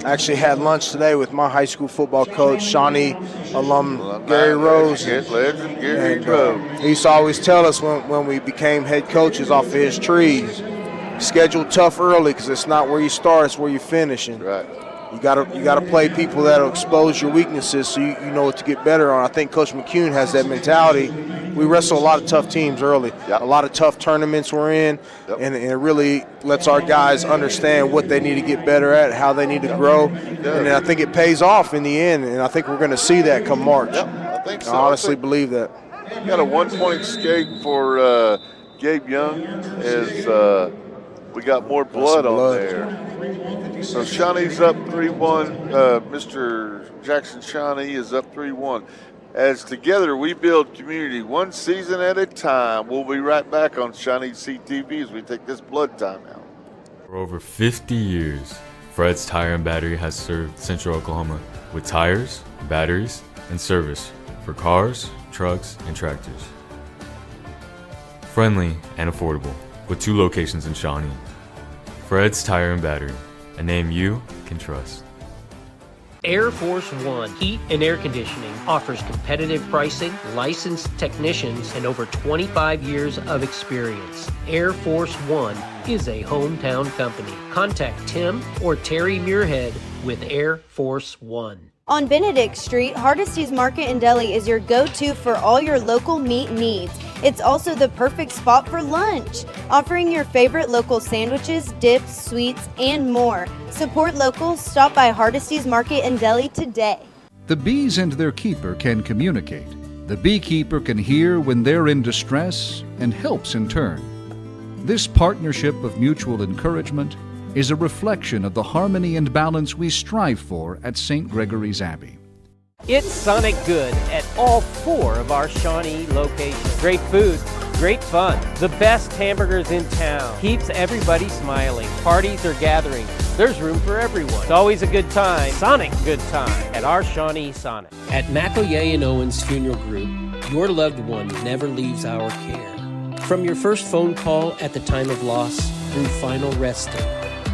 actually had lunch today with my high school football coach, Shawnee alum Gary Rose. Legend Gary Rose. He used to always tell us when we became head coaches off of his trees, schedule tough early, because it's not where you start, it's where you finish. And right. You gotta play people that'll expose your weaknesses so you know what to get better on. I think Coach McCune has that mentality. We wrestle a lot of tough teams early. Yep. A lot of tough tournaments we're in, and it really lets our guys understand what they need to get better at, how they need to grow, and then I think it pays off in the end, and I think we're going to see that come March. Yep, I think so. I honestly believe that. Got a 1-point escape for Gabe Young as we got more blood on there. So Shawnee's up 3-1. Mr. Jackson Shawnee is up 3-1. As Together We Build Community, one season at a time. We'll be right back on ShawneeCTV as we take this blood time out. For over 50 years, Fred's Tire and Battery has served Central Oklahoma with tires, batteries, and service for cars, trucks, and tractors. Friendly and affordable, with 2 locations in Shawnee. Fred's Tire and Battery, a name you can trust. Air Force One Heat and Air Conditioning offers competitive pricing, licensed technicians, and over 25 years of experience. Air Force One is a hometown company. Contact Tim or Terry Muirhead with Air Force One. On Benedict Street, Hardesty's Market and Deli is your go-to for all your local meat needs. It's also the perfect spot for lunch, offering your favorite local sandwiches, dips, sweets, and more. Support local. Stop by Hardesty's Market and Deli today. The bees and their keeper can communicate. The beekeeper can hear when they're in distress and helps in turn. This partnership of mutual encouragement is a reflection of the harmony and balance we strive for at St. Gregory's Abbey. It's Sonic Good at all 4 of our Shawnee locations. Great food, great fun, the best hamburgers in town. Keeps everybody smiling. Parties or gatherings, there's room for everyone. It's always a good time, Sonic good time, at our Shawnee Sonic. At McElroy and Owens Funeral Group, your loved one never leaves our care. From your first phone call at the time of loss through final resting,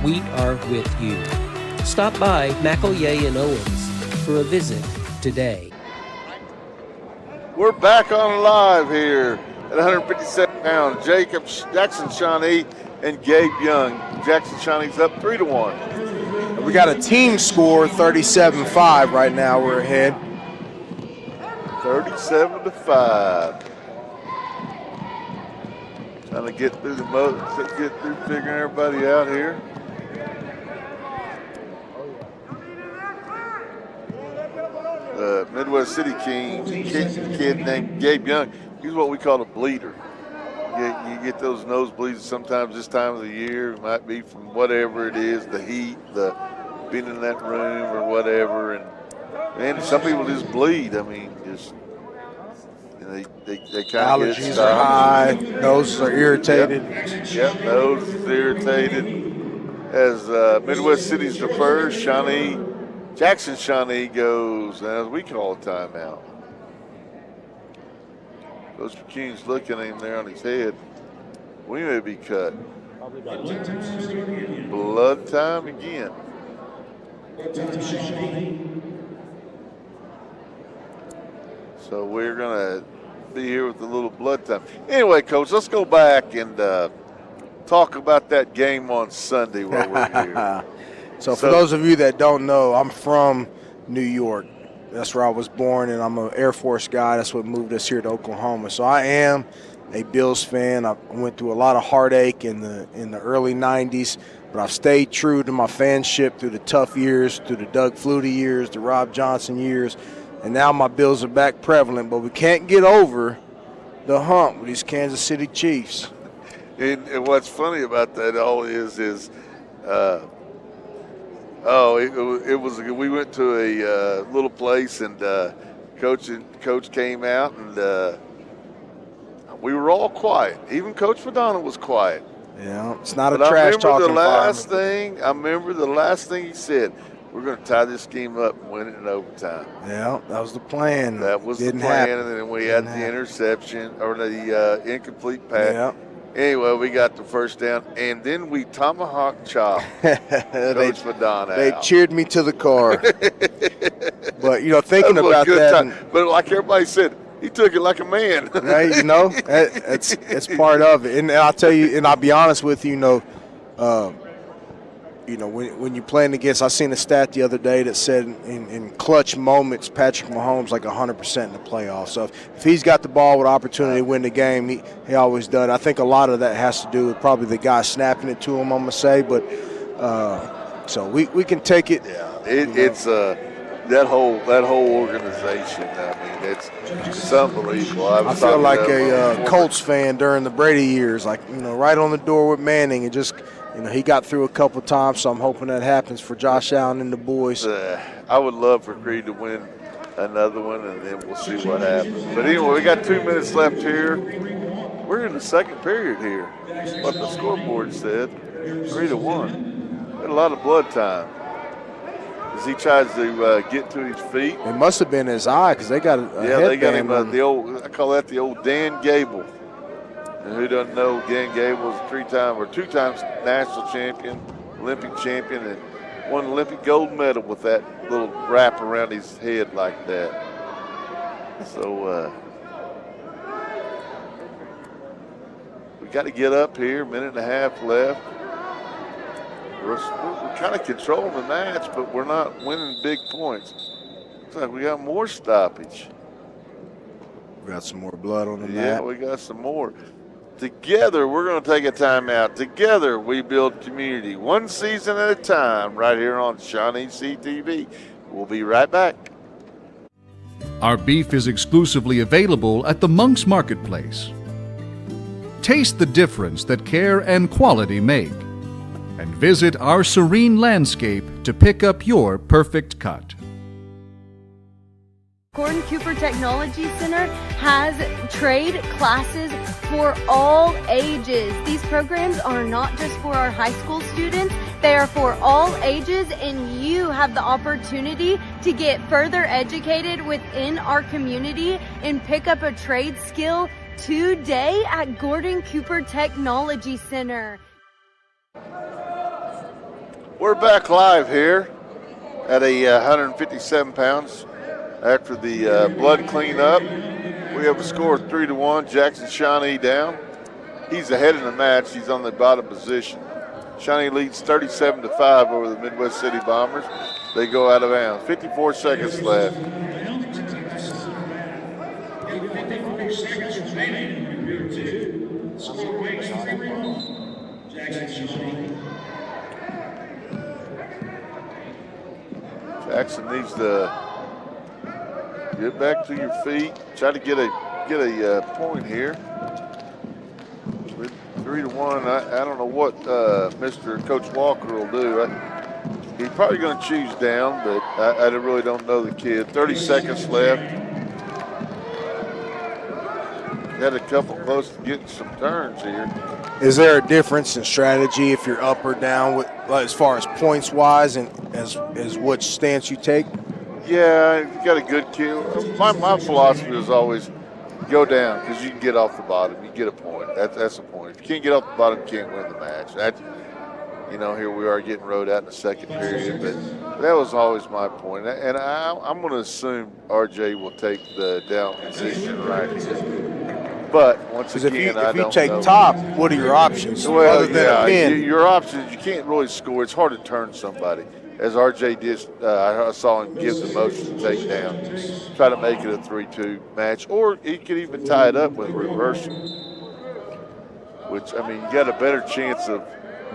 we are with you. Stop by McElroy and Owens for a visit today. We're back on live here at 157 pounds. Jackson Shawnee and Gabe Young. Jackson Shawnee's up 3-1. We got a team score, 37-5 right now. We're ahead. 37-5. Trying to get through figuring everybody out here. Midwest City kid named Gabe Young. He's what we call a bleeder. You get those nosebleeds sometimes this time of the year. It might be from whatever it is, the heat, the being in that room or whatever. And some people just bleed. I mean, just they kind of get allergies are high, noses are irritated. Yep, nose is irritated. As Midwest City's the first, Jackson Shawnee goes, as we call a timeout. Coach McCune's looking at him there on his head. We may be cut. Blood time again. So we're going to be here with a little blood time. Anyway, Coach, let's go back and talk about that game on Sunday while we're here. So for those of you that don't know, I'm from New York. That's where I was born, and I'm an Air Force guy. That's what moved us here to Oklahoma. So I am a Bills fan. I went through a lot of heartache in the early 90s, but I've stayed true to my fanship through the tough years, through the Doug Flutie years, the Rob Johnson years, and now my Bills are back prevalent. But we can't get over the hump with these Kansas City Chiefs. And what's funny about that all is we went to a little place and coach came out and we were all quiet. Even Coach Madonna was quiet. Yeah, it's not a trash talking environment. I remember the last thing he said. We're going to tie this game up and win it in overtime. Yeah, that was the plan. That was the plan, and then we had the interception or the incomplete pass. Yeah. Anyway, we got the first down, and then we tomahawk chop Coach Madonna. They cheered me to the car. But, thinking about that. But like everybody said, he took it like a man. Right, it's part of it. And I'll tell you, and I'll be honest with you, when you're playing against, I seen a stat the other day that said in clutch moments, Patrick Mahomes like 100% in the playoffs. So if he's got the ball with opportunity to win the game, he always does. I think a lot of that has to do with probably the guy snapping it to him, I'm going to say. But so we can take it. Yeah, it's that whole organization. I mean, it's unbelievable. I feel like a Colts fan during the Brady years, right on the door with Manning, and just – he got through a couple times, so I'm hoping that happens for Josh Allen and the boys. I would love for Creed to win another one, and then we'll see what happens. But anyway, we got 2 minutes left here. We're in the second period here. What the scoreboard said, 3-1. Had a lot of blood time. As he tries to get to his feet. It must have been his eye because they got they got him I call that the old Dan Gable. And who doesn't know, Dan Gable was a 2 times national champion, Olympic champion, and won an Olympic gold medal with that little wrap around his head like that. So we got to get up here, minute and a half left. We're kind of controlling the match, but we're not winning big points. Looks like we got more stoppage. We got some more blood on the Yeah, mat. we got some more. Together, we're going to take a timeout. Together, we build community, one season at a time, right here on ShawneeCTV. We'll be right back. Our beef is exclusively available at the Monk's Marketplace. Taste the difference that care and quality make, and visit our serene landscape to pick up your perfect cut. Gordon Cooper Technology Center has trade classes for all ages. These programs are not just for our high school students, they are for all ages, and you have the opportunity to get further educated within our community and pick up a trade skill today at Gordon Cooper Technology Center. We're back live here at 157 pounds. After the blood cleanup, we have a score of 3-1. Jackson Shawnee down. He's ahead in the match. He's on the bottom position. Shawnee leads 37-5 over the Midwest City Bombers. They go out of bounds. 54 seconds left. Jackson needs to get back to your feet. Try to get a point here. With 3-1, I don't know what Mr. Coach Walker will do. He's probably going to choose down, but I really don't know the kid. 30 seconds left. Had a couple close to getting some turns here. Is there a difference in strategy if you're up or down with, as far as points wise, and as which stance you take? Yeah, you got a good kill. My philosophy is always go down because you can get off the bottom. You get a point. That's the point. If you can't get off the bottom, you can't win the match. Here we are getting rode out in the second period, but that was always my point. And I'm going to assume RJ will take the down position right here. But once again, if you take top, what are your options? Well, other than a pin? Your options, you can't really score. It's hard to turn somebody. As RJ did, I saw him give the motion to take down, try to make it a 3-2 match, or he could even tie it up with a reversal. Which, I mean, you got a better chance of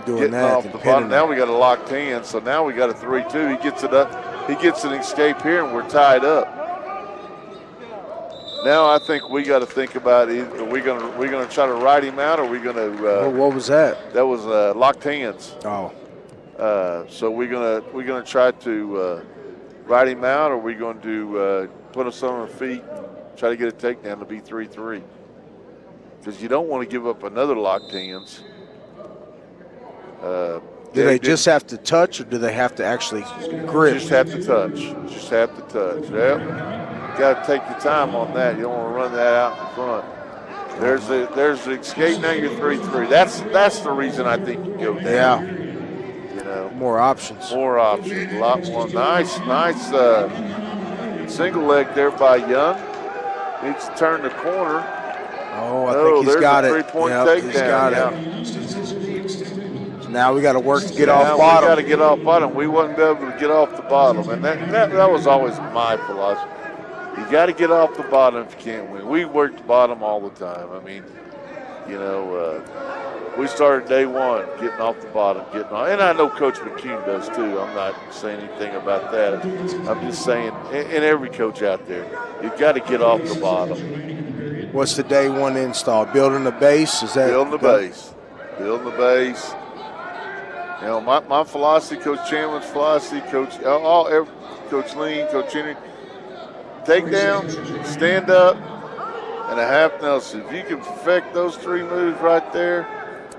getting off the bottom. Now we got a locked hand, so now we got a 3-2. He gets it up, he gets an escape here, and we're tied up. Now I think we got to think about either are we gonna try to ride him out, or are we gonna? What was that? That was locked hands. Oh. So we're gonna try to ride him out, or we're going to put us on our feet and try to get a takedown to be 3-3. Because you don't want to give up another locked hands. Do they just have to touch, or do they have to actually grip? Just have to touch. Just have to touch. Yep. You got to take your time on that. You don't want to run that out in front. There's the escape. Now you're 3-3. That's the reason I think you go down. Yeah. More options. More options. A lot more. Nice single leg there by Young. Needs to turn the corner. Oh, I think he's got it. There's a 3-point takedown. He's got it. So now we got to work to get off bottom. We got to get off bottom. We wouldn't be able to get off the bottom, and that was always my philosophy. You got to get off the bottom if you can't win. We worked the bottom all the time. I mean, we started day one getting off the bottom, and I know Coach McCune does too. I'm not saying anything about that. I'm just saying, and every coach out there, you've got to get off the bottom. What's the day one install? Building the base? Is that building the base? Building the base. My philosophy, Coach Chandler's philosophy, Coach Lean, Coach Henry. Take down, stand up, and a half Nelson. If you can perfect those three moves right there,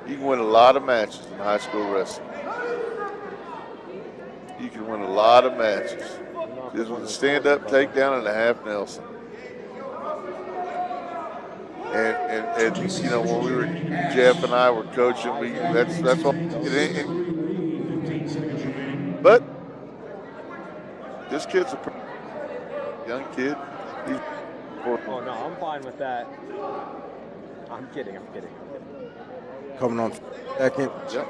you can win a lot of matches in high school wrestling. You can win a lot of matches. Just with a stand up, take down, and a half Nelson. And when we were, Jeff and I were coaching, that's what. But this kid's a young kid. Oh no, I'm fine with that. I'm kidding. Coming on second. Yep.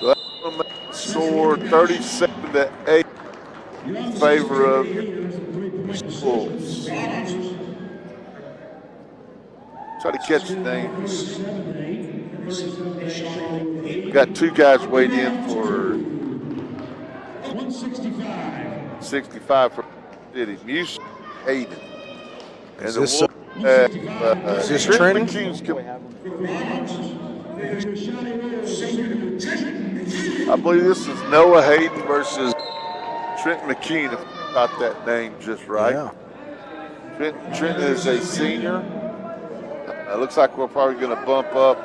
So that's going to make the score 37-8 in favor of Wolves. Try to catch the names. We got two guys weighed in for 65 for City. Muse Hayden. And Is this Trent training? I believe this is Noah Hayden versus Trent McKean, if I got that name just right. Yeah. Trent is a senior. It looks like we're probably going to bump up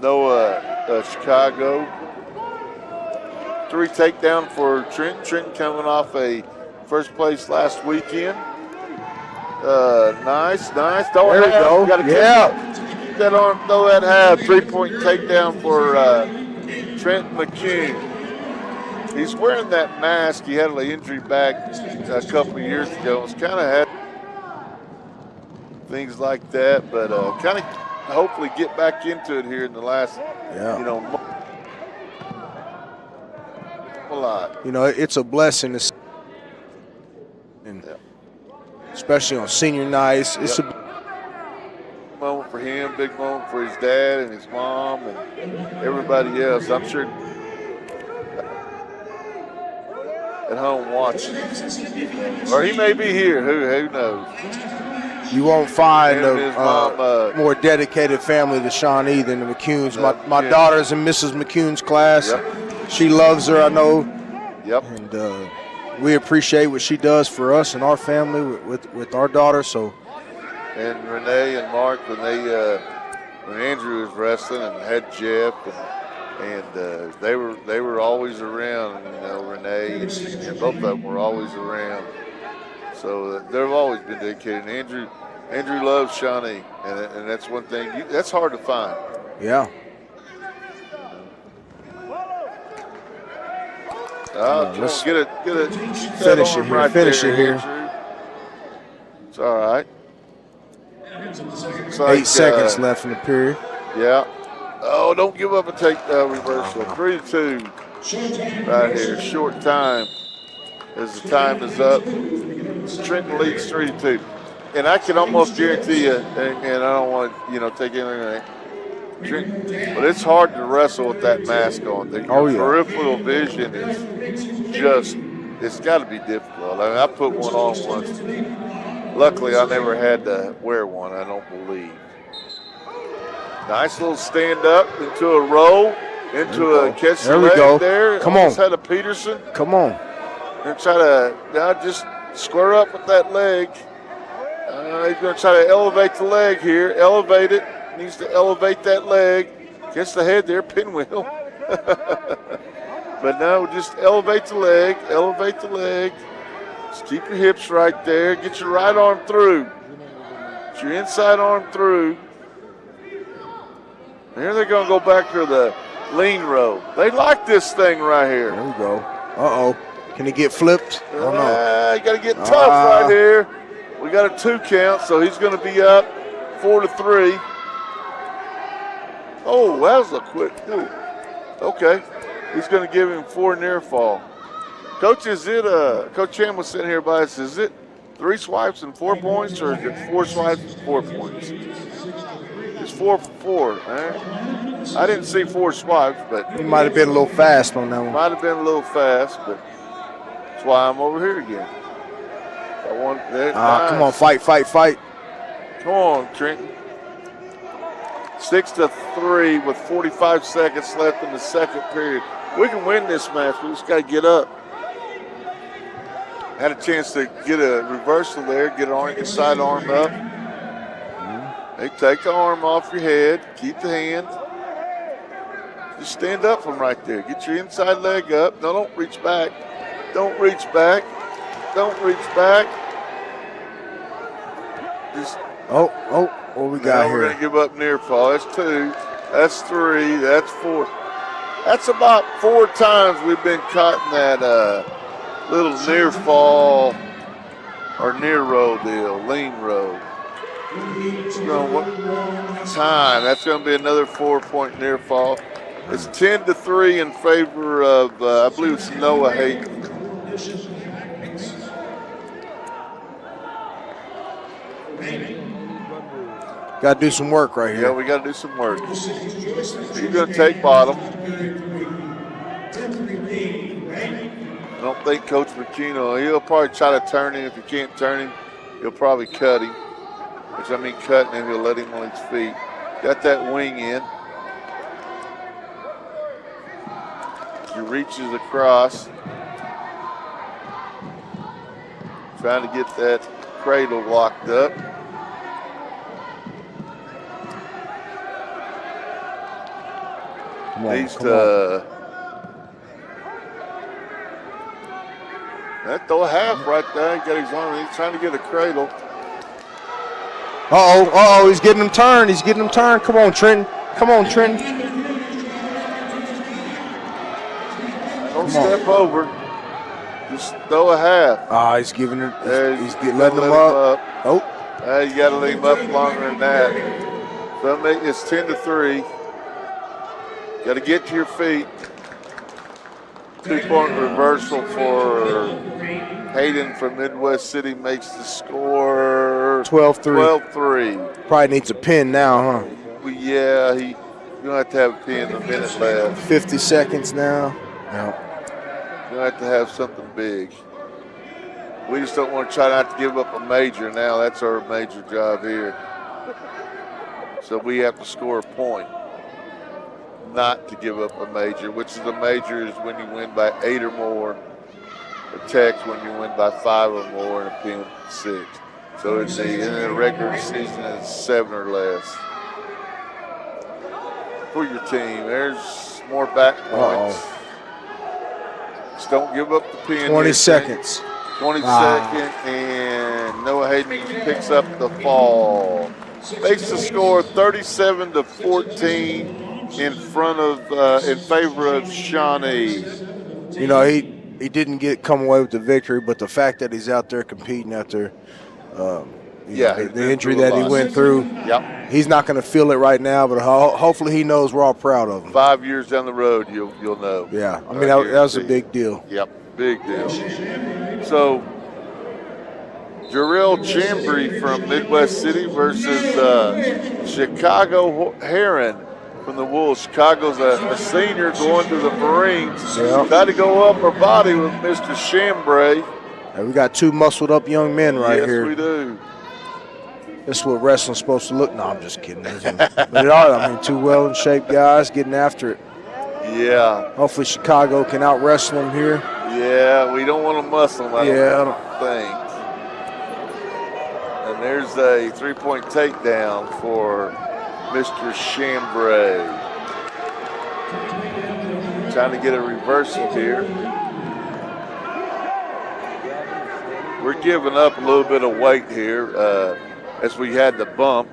Noah Chicago. 3 takedown for Trent. Trent coming off a first place last weekend. Nice. There we go. Yeah. Keep that arm, throw that half. 3-point takedown for Trent McKean. He's wearing that mask. He had an injury back a couple of years ago. It's kind of had things like that, but kind of hopefully get back into it here in the last, month. A lot. It's a blessing to see, and especially on senior nights. It's a moment for him, big moment for his dad and his mom and everybody else. I'm sure at home watching, or he may be here. Who knows? You won't find his mom, a more dedicated family to Shawnee than the McCunes. My daughter's in Mrs. McCune's class. Yep. She loves her, I know. Yep. And we appreciate what she does for us and our family with our daughter. So. And Renee and Mark, when Andrew was wrestling and had Jeff, and they were always around. Renee and both of them were always around. So they've always been dedicated. And Andrew loves Shawnee, and that's one thing that's hard to find. Yeah. Let's get it. Finish it here. Right finish there, it here. Andrew. It's all right. It's 8 seconds left in the period. Yeah. Oh, don't give up and take reversal. 3-2 right here. Short time as the time is up. Trenton leads 3-2. And I can almost guarantee you, and I don't want to, take anything, but it's hard to wrestle with that mask on. The peripheral vision is just, it's got to be difficult. I mean, I put one on once. Luckily, I never had to wear one, I don't believe. Nice little stand up into a roll, into a catch the leg there. Come on. Had a Peterson. Come on. And try to now just square up with that leg. He's going to try to elevate the leg here. Elevate it. Needs to elevate that leg. Gets the head there, pinwheel. But no, just elevate the leg. Elevate the leg. Just keep your hips right there. Get your right arm through. Get your inside arm through. Here they're going to go back to the lean row. They like this thing right here. There we go. Uh-oh. Can he get flipped? Oh, no. You got to get tough right here. We got a 2 count, so he's going to be up 4-3. Oh, that was a quick. Ooh. Okay. He's going to give him 4 near fall. Coach, is it, Coach Chan was sitting here by us, is it 3 swipes and 4 points, or is it 4 swipes and 4 points? It's 4 for 4. Right? I didn't see 4 swipes, but. He might have been a little fast on that one. Might have been a little fast, but that's why I'm over here again. Nice. Come on, fight. Come on, Trenton. 6-3 with 45 seconds left in the second period. We can win this match. We just got to get up. Had a chance to get a reversal there, get an inside arm up. Hey, take the arm off your head. Keep the hand. Just stand up from right there. Get your inside leg up. No, don't reach back. Don't reach back. Don't reach back. Just what we got here? We're going to give up near fall. That's 2. That's 3. That's 4. That's about 4 times we've been caught in that little near fall or near row deal, lean row. What time? That's going to be another 4-point near fall. It's 10-3 in favor of, I believe it's Noah Hayden. Got to do some work right here. Yeah, we got to do some work. You're going to take bottom. I don't think Coach McKenna, he'll probably try to turn him. If you can't turn him, he'll probably cut him. Which, I mean, cutting him, he'll let him on his feet. Got that wing in. He reaches across. Trying to get that cradle locked up. Needs to that throw a half right there. He got his arm. He's trying to get a cradle. Uh-oh, he's getting him turned. He's getting him turned. Come on, Trenton. Come on, Trenton. Don't step over. Just throw a half. He's giving it. He's letting him up. Oh. You got to leave him up longer than that. So it's 10-3. Got to get to your feet. 2-point reversal for Hayden from Midwest City makes the score 12-3. 12-3. Probably needs a pin now, huh? Well, yeah, you're going to have to have a pin, a minute left. 50 seconds now. No. You're going to have to have something big. We just don't want to try not to give up a major now. That's our major job here. So we have to score a point not to give up a major, which is a major is when you win by 8 or more. A tex when you win by 5 or more, and a pin 6. So it's in the regular season it's 7 or less. For your team, there's more back points. Just don't give up the pin. 20 seconds. 20 seconds, and Noah Hayden picks up the fall. Makes the score 37-14 in favor of Shawnee. You know, he didn't come away with the victory, but the fact that he's out there competing after the injury that he went through, he's not going to feel it right now, but hopefully he knows we're all proud of him. 5 years down the road, you'll know. Yeah, I mean, that was a big deal. Yep, big deal. So, Jarrell Chambry from Midwest City versus Chicago Heron from the Wolves. Chicago's a senior going to the Marines. Got to go upper body with Mr. Chambry. We got two muscled up young men here. Yes, we do. This is what wrestling's supposed to look. No, I'm just kidding. But it are. I mean, two well in shape guys getting after it. Yeah. Hopefully Chicago can out wrestle them here. Yeah, we don't want to muscle them. I don't think. And there's a 3-point takedown for Mr. Chambray. Trying to get a reversal here. We're giving up a little bit of weight here as we had to bump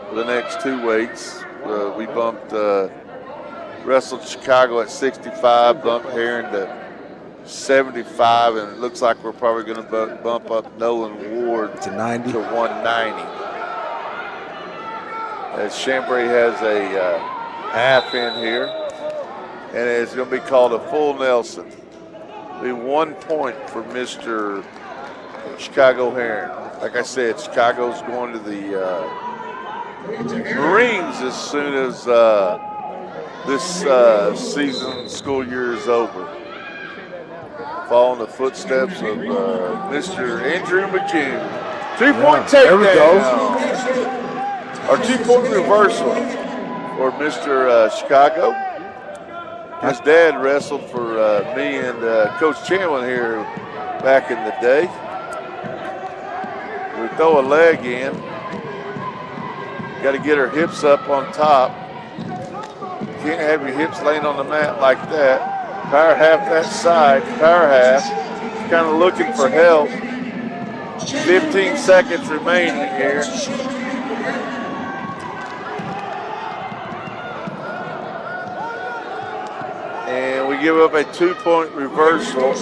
for the next 2 weights. We bumped wrestled Chicago at 65, bumped Heron to 75, and it looks like we're probably going to bump up Nolan Ward to 90 to 190. As Chambray has a half in here, and it's going to be called a full Nelson. It'll be 1 point for Mr. Chicago Heron. Like I said, Chicago's going to the Marines as soon as this school year is over. Following the footsteps of Mr. Andrew McCune. 2-point takedown. There we go. Our 2-point reversal for Mr. Chicago. His dad wrestled for me and Coach Chamlin here back in the day. We throw a leg in. Got to get her hips up on top. Can't have your hips laying on the mat like that. Power half that side, power half. Kind of looking for help. 15 seconds remaining here. And we give up a 2-point reversal.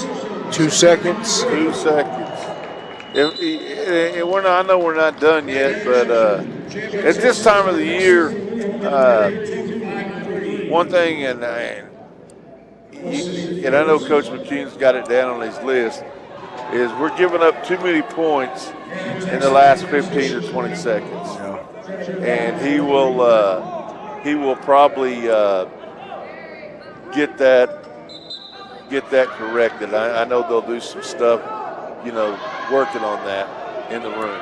2 seconds. 2 seconds. I know we're not done yet, but at this time of the year, one thing, and I know Coach McCune's got it down on his list, is we're giving up too many points in the last 15 or 20 seconds. and he will probably get that corrected. I know they'll do some stuff, working on that in the room.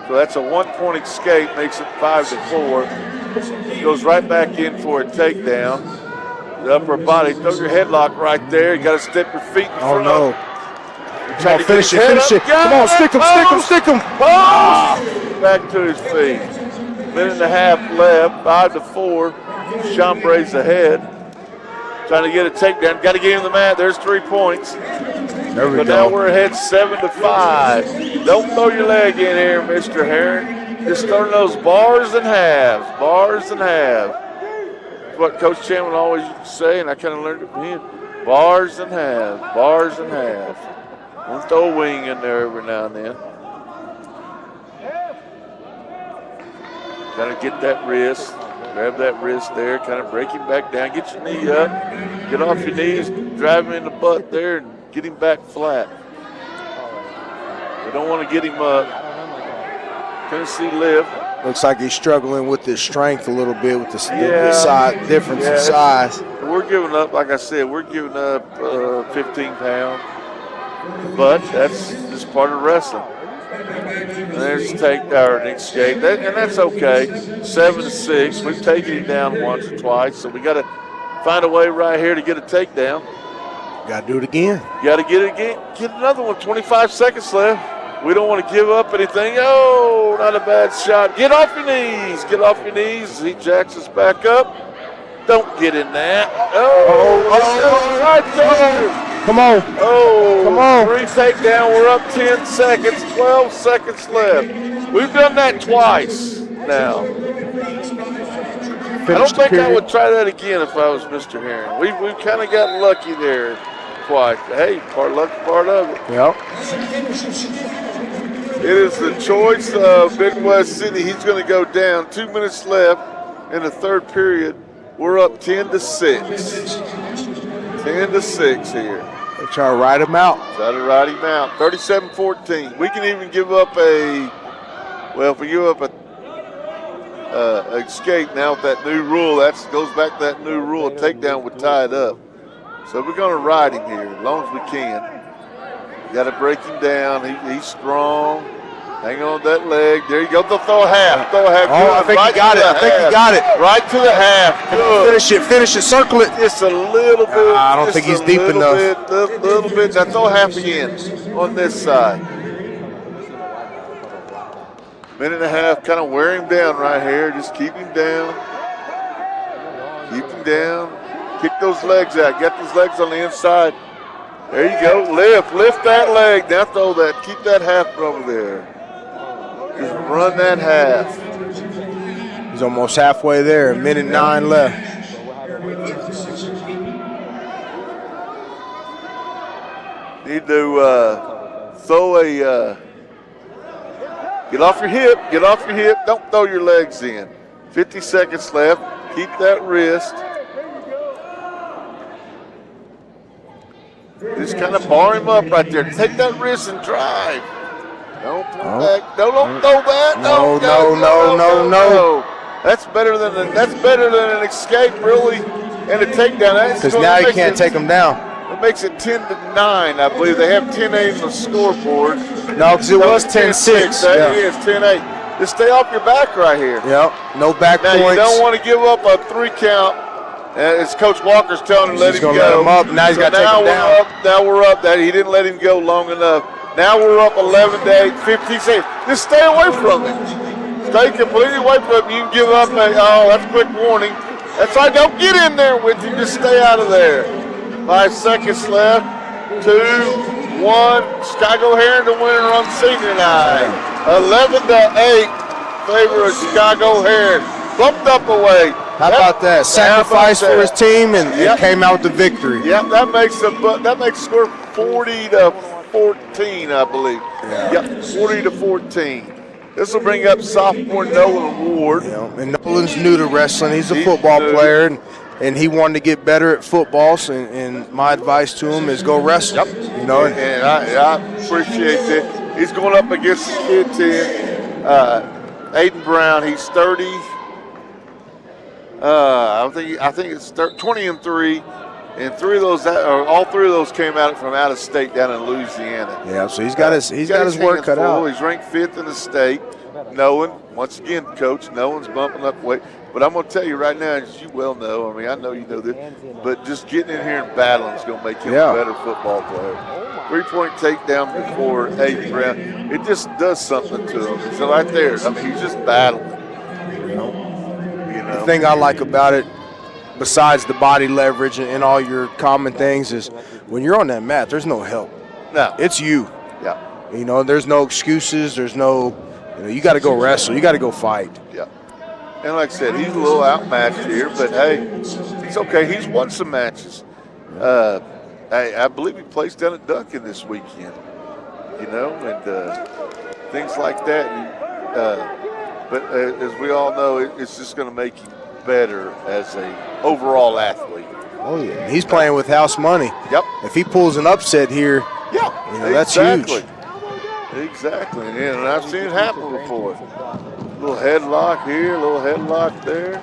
So that's a 1-point escape, makes it 5-4. Goes right back in for a takedown. The upper body, throw your headlock right there. You got to step your feet in front. Oh, no. Try to finish it. Come on, stick him. Back to his feet. Minute and a half left, 5-4. Chambray's ahead. Trying to get a takedown. Got to get him the mat. There's 3 points. There we But go. now we're ahead 7-5. Don't throw your leg in here, Mr. Herring. Just throw those bars and halves. Bars and halves. That's what Coach Chan would always used to say, and I kind of learned it from him. Bars and halves. Bars and halves. Don't throw a wing in there every now and then. Got to get that wrist. Grab that wrist there, kind of break him back down. Get your knee up. Get off your knees. Drive him in the butt there and get him back flat. We don't want to get him up. Tennessee lift. Looks like he's struggling with his strength a little bit with the size difference in size. We're giving up, like I said, we're giving up 15 pounds. But that's just part of wrestling. And there's an escape, and that's okay. 7-6. We've taken him down once or twice, so we got to find a way right here to get a takedown. Got to do it again. Got to get it again. Get another one. 25 seconds left. We don't want to give up anything. Oh, not a bad shot. Get off your knees. Get off your knees. He jacks us back up. Don't get in that. Oh, right there. Come on. Oh, come on. 3 takedown. We're up 10 seconds. 12 seconds left. We've done that twice now. I don't think I would try that again if I was Mr. Herring. We've kind of gotten lucky there twice. Hey, part luck, part of it. Yep. It is the choice of Midwest City. He's going to go down. 2 minutes left in the third period. We're up 10-6. 10-6 here. They try to ride him out. 37-14. We can even give up if we give up a escape now with that new rule, that goes back to that new rule. A takedown would tie it up. So we're going to ride him here as long as we can. Got to break him down. He's strong. Hang on that leg. There you go. Throw a half. Throw a half. Oh, I think he got it. I think he got it. Right to the half. Good. Finish it. Circle it. Just a little bit. I don't think he's deep enough. A little bit. Now throw half again on this side. Minute and a half. Kind of wear him down right here. Just keep him down. Keep him down. Kick those legs out. Get those legs on the inside. There you go. Lift that leg. Now throw that. Keep that half over there. Just run that half. He's almost halfway there. 1:09 left. Need to throw a. Get off your hip. Get off your hip. Don't throw your legs in. 50 seconds left. Keep that wrist. Just kind of bar him up right there. Take that wrist and drive. Don't pull back. Don't throw that. No. That's better than an escape, really, and a takedown. Because now you can't take him down. It makes it 10-9, I believe. They have 10-8 on the scoreboard. No, because it was 10-6. That is 10-8. Just stay off your back right here. Yep. No back now, points. You don't want to give up a 3 count. As Coach Walker's telling him, let him go. Let him up. Now he's got to take him down. Now we're up. He didn't let him go long enough. Now we're up 11-8, 15 seconds. Just stay away from him. Stay completely away from him. You can give up. That's a quick warning. That's right. Don't get in there with him. Just stay out of there. 5 seconds left. 2, 1. Chicago Herring the winner on senior night. 11-8 favor of Chicago Herring. Bumped up away. How about that? Sacrifice for his team and came out with the victory. Yep, that makes the score 40-14, I believe. Yeah. Yep, 40-14. This will bring up sophomore Nolan Ward. And Nolan's new to wrestling. He's a football player, and he wanted to get better at football. And my advice to him is go wrestle. Yep. And I appreciate that. He's going up against the kids here. Aiden Brown, he's 30. I think it's 20-3, and all three of those came out from out of state down in Louisiana. Yeah, so he's got his work cut out. He's ranked 5th in the state. Once again, Coach, no one's bumping up weight. But I'm going to tell you right now, as you well know, I mean, I know you know this, but just getting in here and battling is going to make you a better football player. 3-point takedown before Aiden Brown, it just does something to him. So right there, I mean, he's just battling. You know? The thing I like about it, besides the body leverage and all your common things, is when you're on that mat, there's no help. No. It's you. Yeah. You know, there's no excuses. There's no, you got to go wrestle. You got to go fight. Yeah. And like I said, he's a little outmatched here, but hey, it's okay. He's won some matches. I believe he plays down at Duncan this weekend, and things like that. But as we all know, it's just going to make him better as a overall athlete. Oh, yeah. He's playing with house money. Yep. If he pulls an upset here, that's huge. Exactly. And I've seen it happen before. Little headlock here, little headlock there.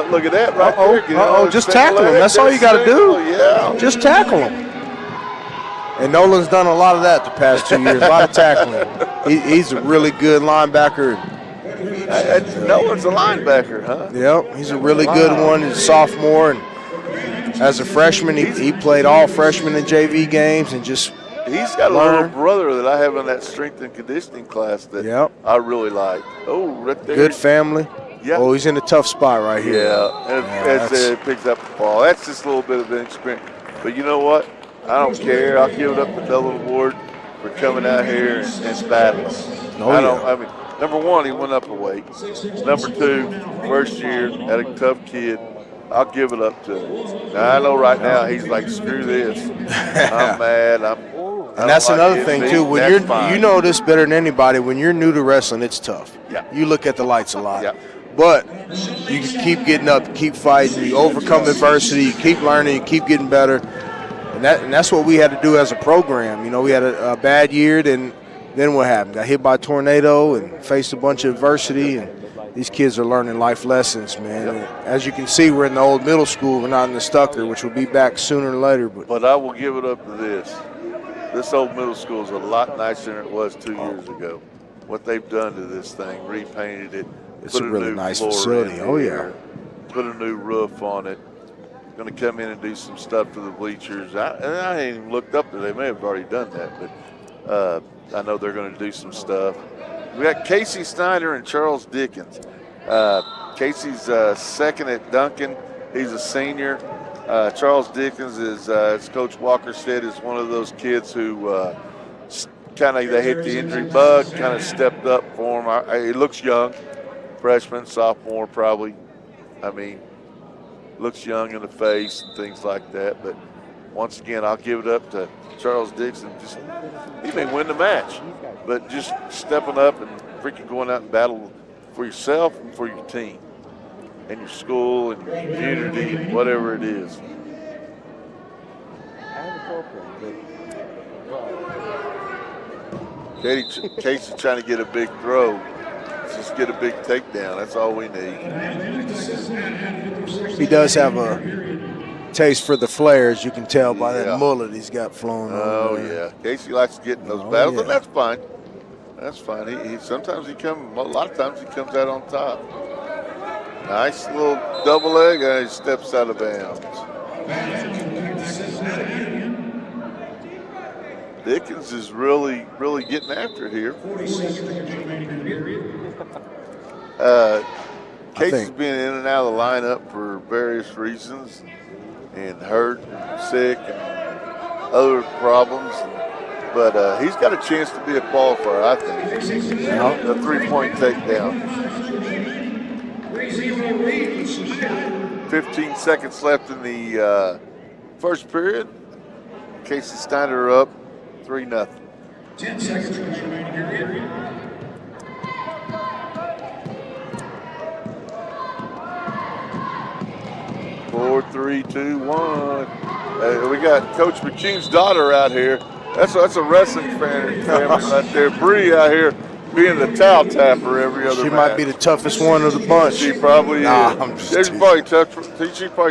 Look at that right there. Just tackle him. That's all you got to do. Yeah. Just tackle him. And Nolan's done a lot of that the past 2 years, a lot of tackling. He's a really good linebacker. Nolan's a linebacker, huh? Yep, he's a really good one. He's a sophomore, and as a freshman, he played all freshman and JV games and just He's got a little brother that I have in that strength and conditioning class that I really like. Oh, right there. Good family. Yeah. Oh, he's in a tough spot right here. Yeah, and as it picks up the ball. That's just a little bit of inexperience. But you know what? I don't care. I'll give it up to Nolan Ward for coming out here and battling. I mean, number one, he went up a weight. Number two, first year, had a tough kid. I'll give it up to him. Now, I know right now he's like, screw this. I'm mad. And that's another thing, too. When you know this better than anybody, when you're new to wrestling, it's tough. Yeah. You look at the lights a lot. Yeah. But you keep getting up, keep fighting, you overcome adversity, you keep learning, you keep getting better. And that's what we had to do as a program. You know, we had a bad year, then what happened? Got hit by a tornado and faced a bunch of adversity, and these kids are learning life lessons, man. And as you can see, we're in the old middle school. We're not in the Stucker, which will be back sooner or later. But I will give it up to this. This old middle school is a lot nicer than it was 2 years ago. What they've done to this thing, repainted it. It's a really nice facility. Oh, yeah. Put a new roof on it. Going to come in and do some stuff to the bleachers. I ain't even looked up there. They may have already done that, but I know they're going to do some stuff. We got Casey Snyder and Charles Dickens. Casey's second at Duncan. He's a senior. Charles Dickens is, as Coach Walker said, is one of those kids who they hit the injury bug, kind of stepped up for him. He looks young, freshman, sophomore probably. I mean, looks young in the face and things like that. But once again, I'll give it up to Charles Dixon. He may win the match, but just stepping up and freaking going out and battle for yourself and for your team and your school and your community and whatever it is. Casey's trying to get a big throw. Just get a big takedown. That's all we need. He does have a taste for the flares. You can tell by that mullet he's got flowing. Oh, yeah. Casey likes getting those battles, and that's fine. That's fine. He sometimes a lot of times he comes out on top. Nice little double leg, and he steps out of bounds. Dickens is really getting after it here. Casey's been in and out of the lineup for various reasons, and hurt, and sick, and other problems. But he's got a chance to be a qualifier, I think. A 3-point takedown. 15 seconds left in the first period. Casey Snyder up 3-0. 10 seconds remaining here. 4, 3, 2, 1. We got Coach McKean's daughter out here. That's a wrestling family right there. Bree out here being the towel tapper every other She match. might be the toughest one of the bunch. She probably Nah, is. I'm just She's teasing. probably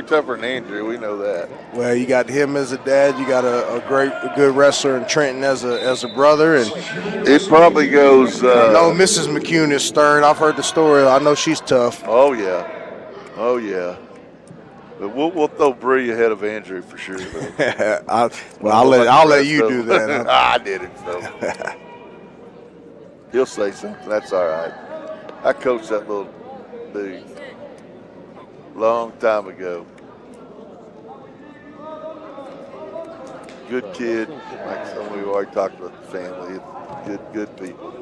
tougher than Andrew. We know that. Well, you got him as a dad. You got a good wrestler in Trenton as a brother, and it probably goes. I know Mrs. McCune is stern. I've heard the story. I know she's tough. Oh yeah. But we'll throw Bree ahead of Andrew for sure. I'll let you do that. Huh? I did it, so he'll say something. That's all right. I coached that little dude long time ago. Good kid. Like some we've already talked about the family. Good people.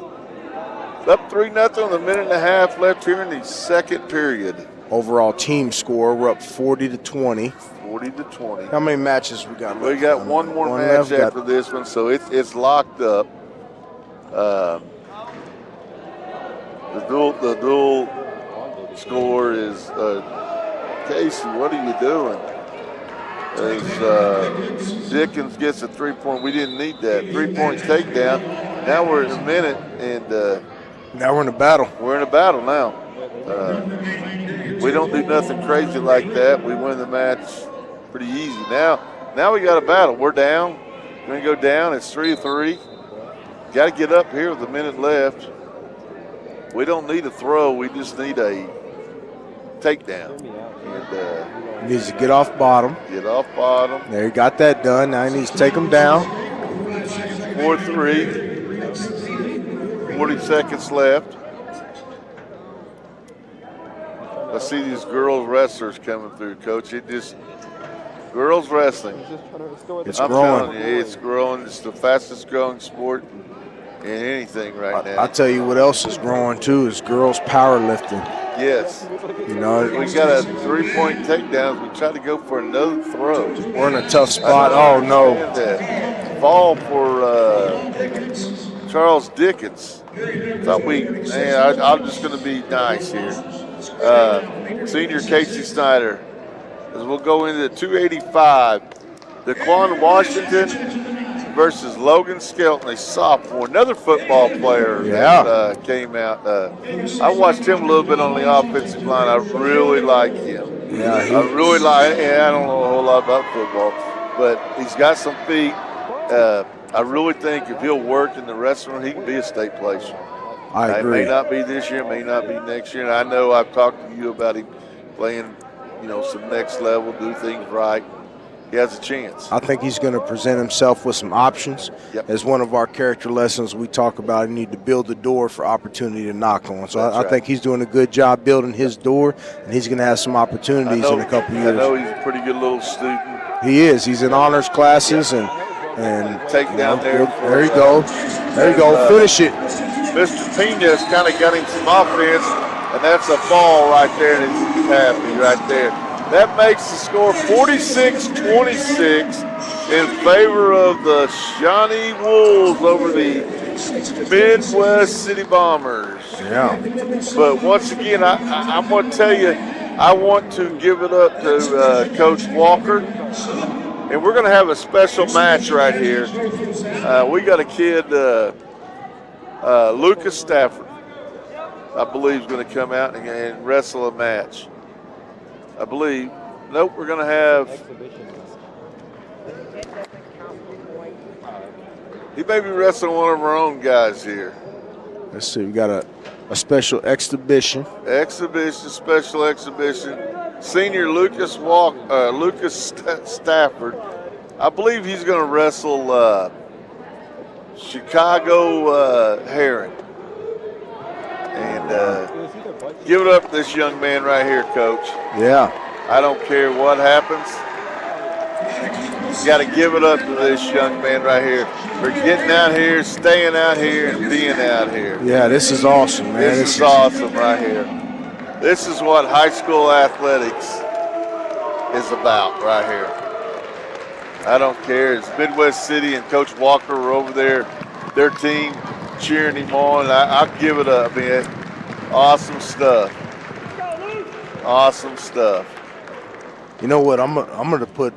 It's up 3-0 with a minute and a half left here in the second period. Overall team score, we're up 40-20. 40-20. How many matches we got left? We got one more match left. after this one, so it's locked up. The dual score is Casey. What are you doing? As Dickens gets a 3-point. We didn't need that 3-point takedown. Now we're in a minute, and now we're in a battle. We're in a battle now. We don't do nothing crazy like that. We win the match pretty easy. Now we got a battle. We're down. We're gonna go down. It's 3-3. Got to get up here with a minute left. We don't need a throw. We just need a takedown. And Needs to get off bottom. get off bottom. There, he got that done. Now he needs to take him down. 4-3. 40 seconds left. I see these girls wrestlers coming through, Coach. Girls wrestling. It's I'm growing. telling you, it's growing. It's the fastest growing sport in anything right now. I tell you what else is growing too is girls powerlifting. Yes. You know, We got a 3-point takedown. We try to go for another throw. we're in a tough spot. Oh no. Fall for Charles Dickens. Thought I'm just going to be nice here. Senior Casey Snyder. As we'll go into 285. Daquan Washington versus Logan Skelton, a sophomore, another football player that came out. I watched him a little bit on the offensive line. I really like him. Yeah, I don't know a whole lot about football, but he's got some feet. I really think if he'll work in the restaurant, he can be a state placer. I agree. It may not be this year, may not be next year. And I know I've talked to you about him playing, some next level, do things right. He has a chance. I think he's going to present himself with some options. Yep. As one of our character lessons we talk about, you need to build the door for opportunity to knock on. So I think he's doing a good job building his door, and he's going to have some opportunities in a couple years. I know he's a pretty good little student. He is. He's in honors classes and take down there. There you go. There you go. Finish it. Mr. Pena's kind of got him some offense, and that's a ball right there, and he's happy right there. That makes the score 46-26 in favor of the Shawnee Wolves over the Midwest City Bombers. Yeah. But once again, I'm going to tell you, I want to give it up to Coach Walker. And we're going to have a special match right here. We got a kid, Lucas Stafford, I believe, is going to come out and wrestle a match. I believe. Nope, we're going to have. He may be wrestling one of our own guys here. Let's see. We got a special exhibition. Special exhibition. Senior Lucas Stafford. I believe he's going to wrestle Chicago Heron. And give it up to this young man right here, Coach. Yeah. I don't care what happens. You got to give it up to this young man right here for getting out here, staying out here, and being out here. Yeah, this is awesome, man. This is awesome right here. This is what high school athletics is about right here. I don't care. It's Midwest City and Coach Walker are over there, their team cheering him on. I'll give it up, man. Awesome stuff. Awesome stuff. You know what? I'm gonna put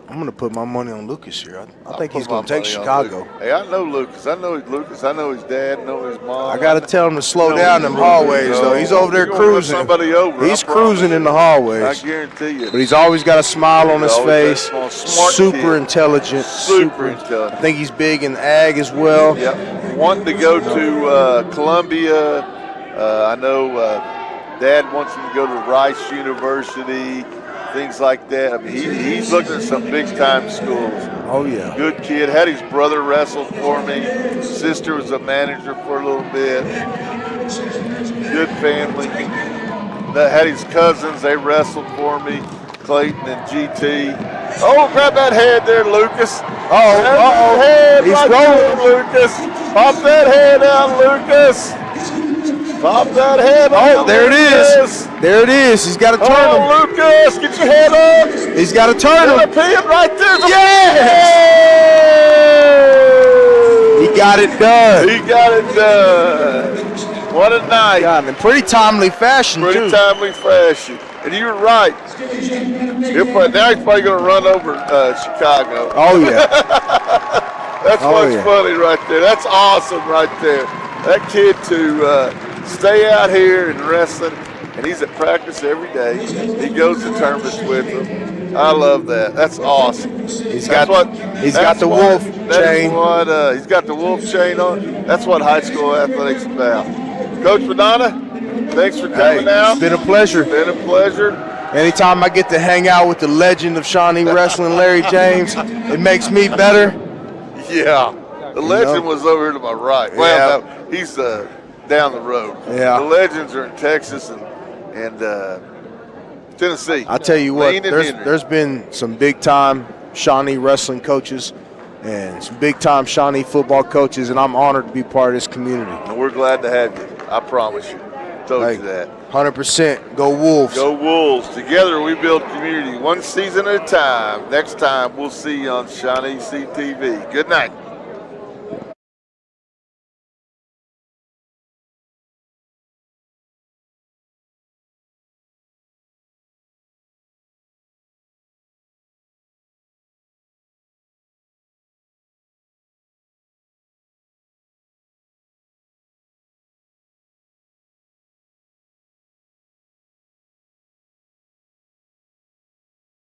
I'm going to put my money on Lucas here. I think he's going to take Chicago. Hey, I know Lucas. I know Lucas. I know his dad. I know his mom. I got to tell him to slow down them hallways, though. He's over there cruising. Somebody over. He's cruising in the hallways. I guarantee you. But he's always got a smile on his face. Smart Super kid. Intelligent. Super intelligent. I think he's big in ag as well. Yep. Wanting to go to Columbia. I know Dad wants him to go to Rice University. Things like that. I mean, he's looking at some big-time schools. Oh, yeah. Good kid. Had his brother wrestle for me. Sister was a manager for a little bit. Good family. Had his cousins. They wrestled for me. Clayton and GT. Oh, grab that head there, Lucas. Uh-oh. He's right rolling. there, Lucas. Pop that head out, Lucas. Pop that head out. Oh, there it is. There it is. He's got to turn him. Oh, Lucas, get your head up. He's got to turn him. Pin right there. Yes! He got it done. He got it done. What a night. God, in pretty timely fashion, Pretty timely fashion. And you were right. Now he's probably going to run over Chicago. Oh, yeah. That's what's funny right there. That's awesome right there. That kid to stay out here and wrestling, and he's at practice every day. He goes to tournaments with them. I love that. That's awesome. He's got the wolf chain. He's got the wolf chain on. That's what high school athletics is about. Coach Madonna, thanks for coming out. It's been a pleasure. Been a pleasure. Anytime I get to hang out with the legend of Shawnee wrestling, Larry James, it makes me better. Yeah. The legend was over here to my right. Well, no, he's down the road. Yeah. The legends are in Texas and Tennessee. I tell you what, Lane and Henry. there's been some big-time Shawnee wrestling coaches and some big-time Shawnee football coaches, and I'm honored to be part of this community. And we're glad to have you. I promise you. Told you that. 100%. Go Wolves. Go Wolves. Together we build community, one season at a time. Next time we'll see you on ShawneeCTV. Good night.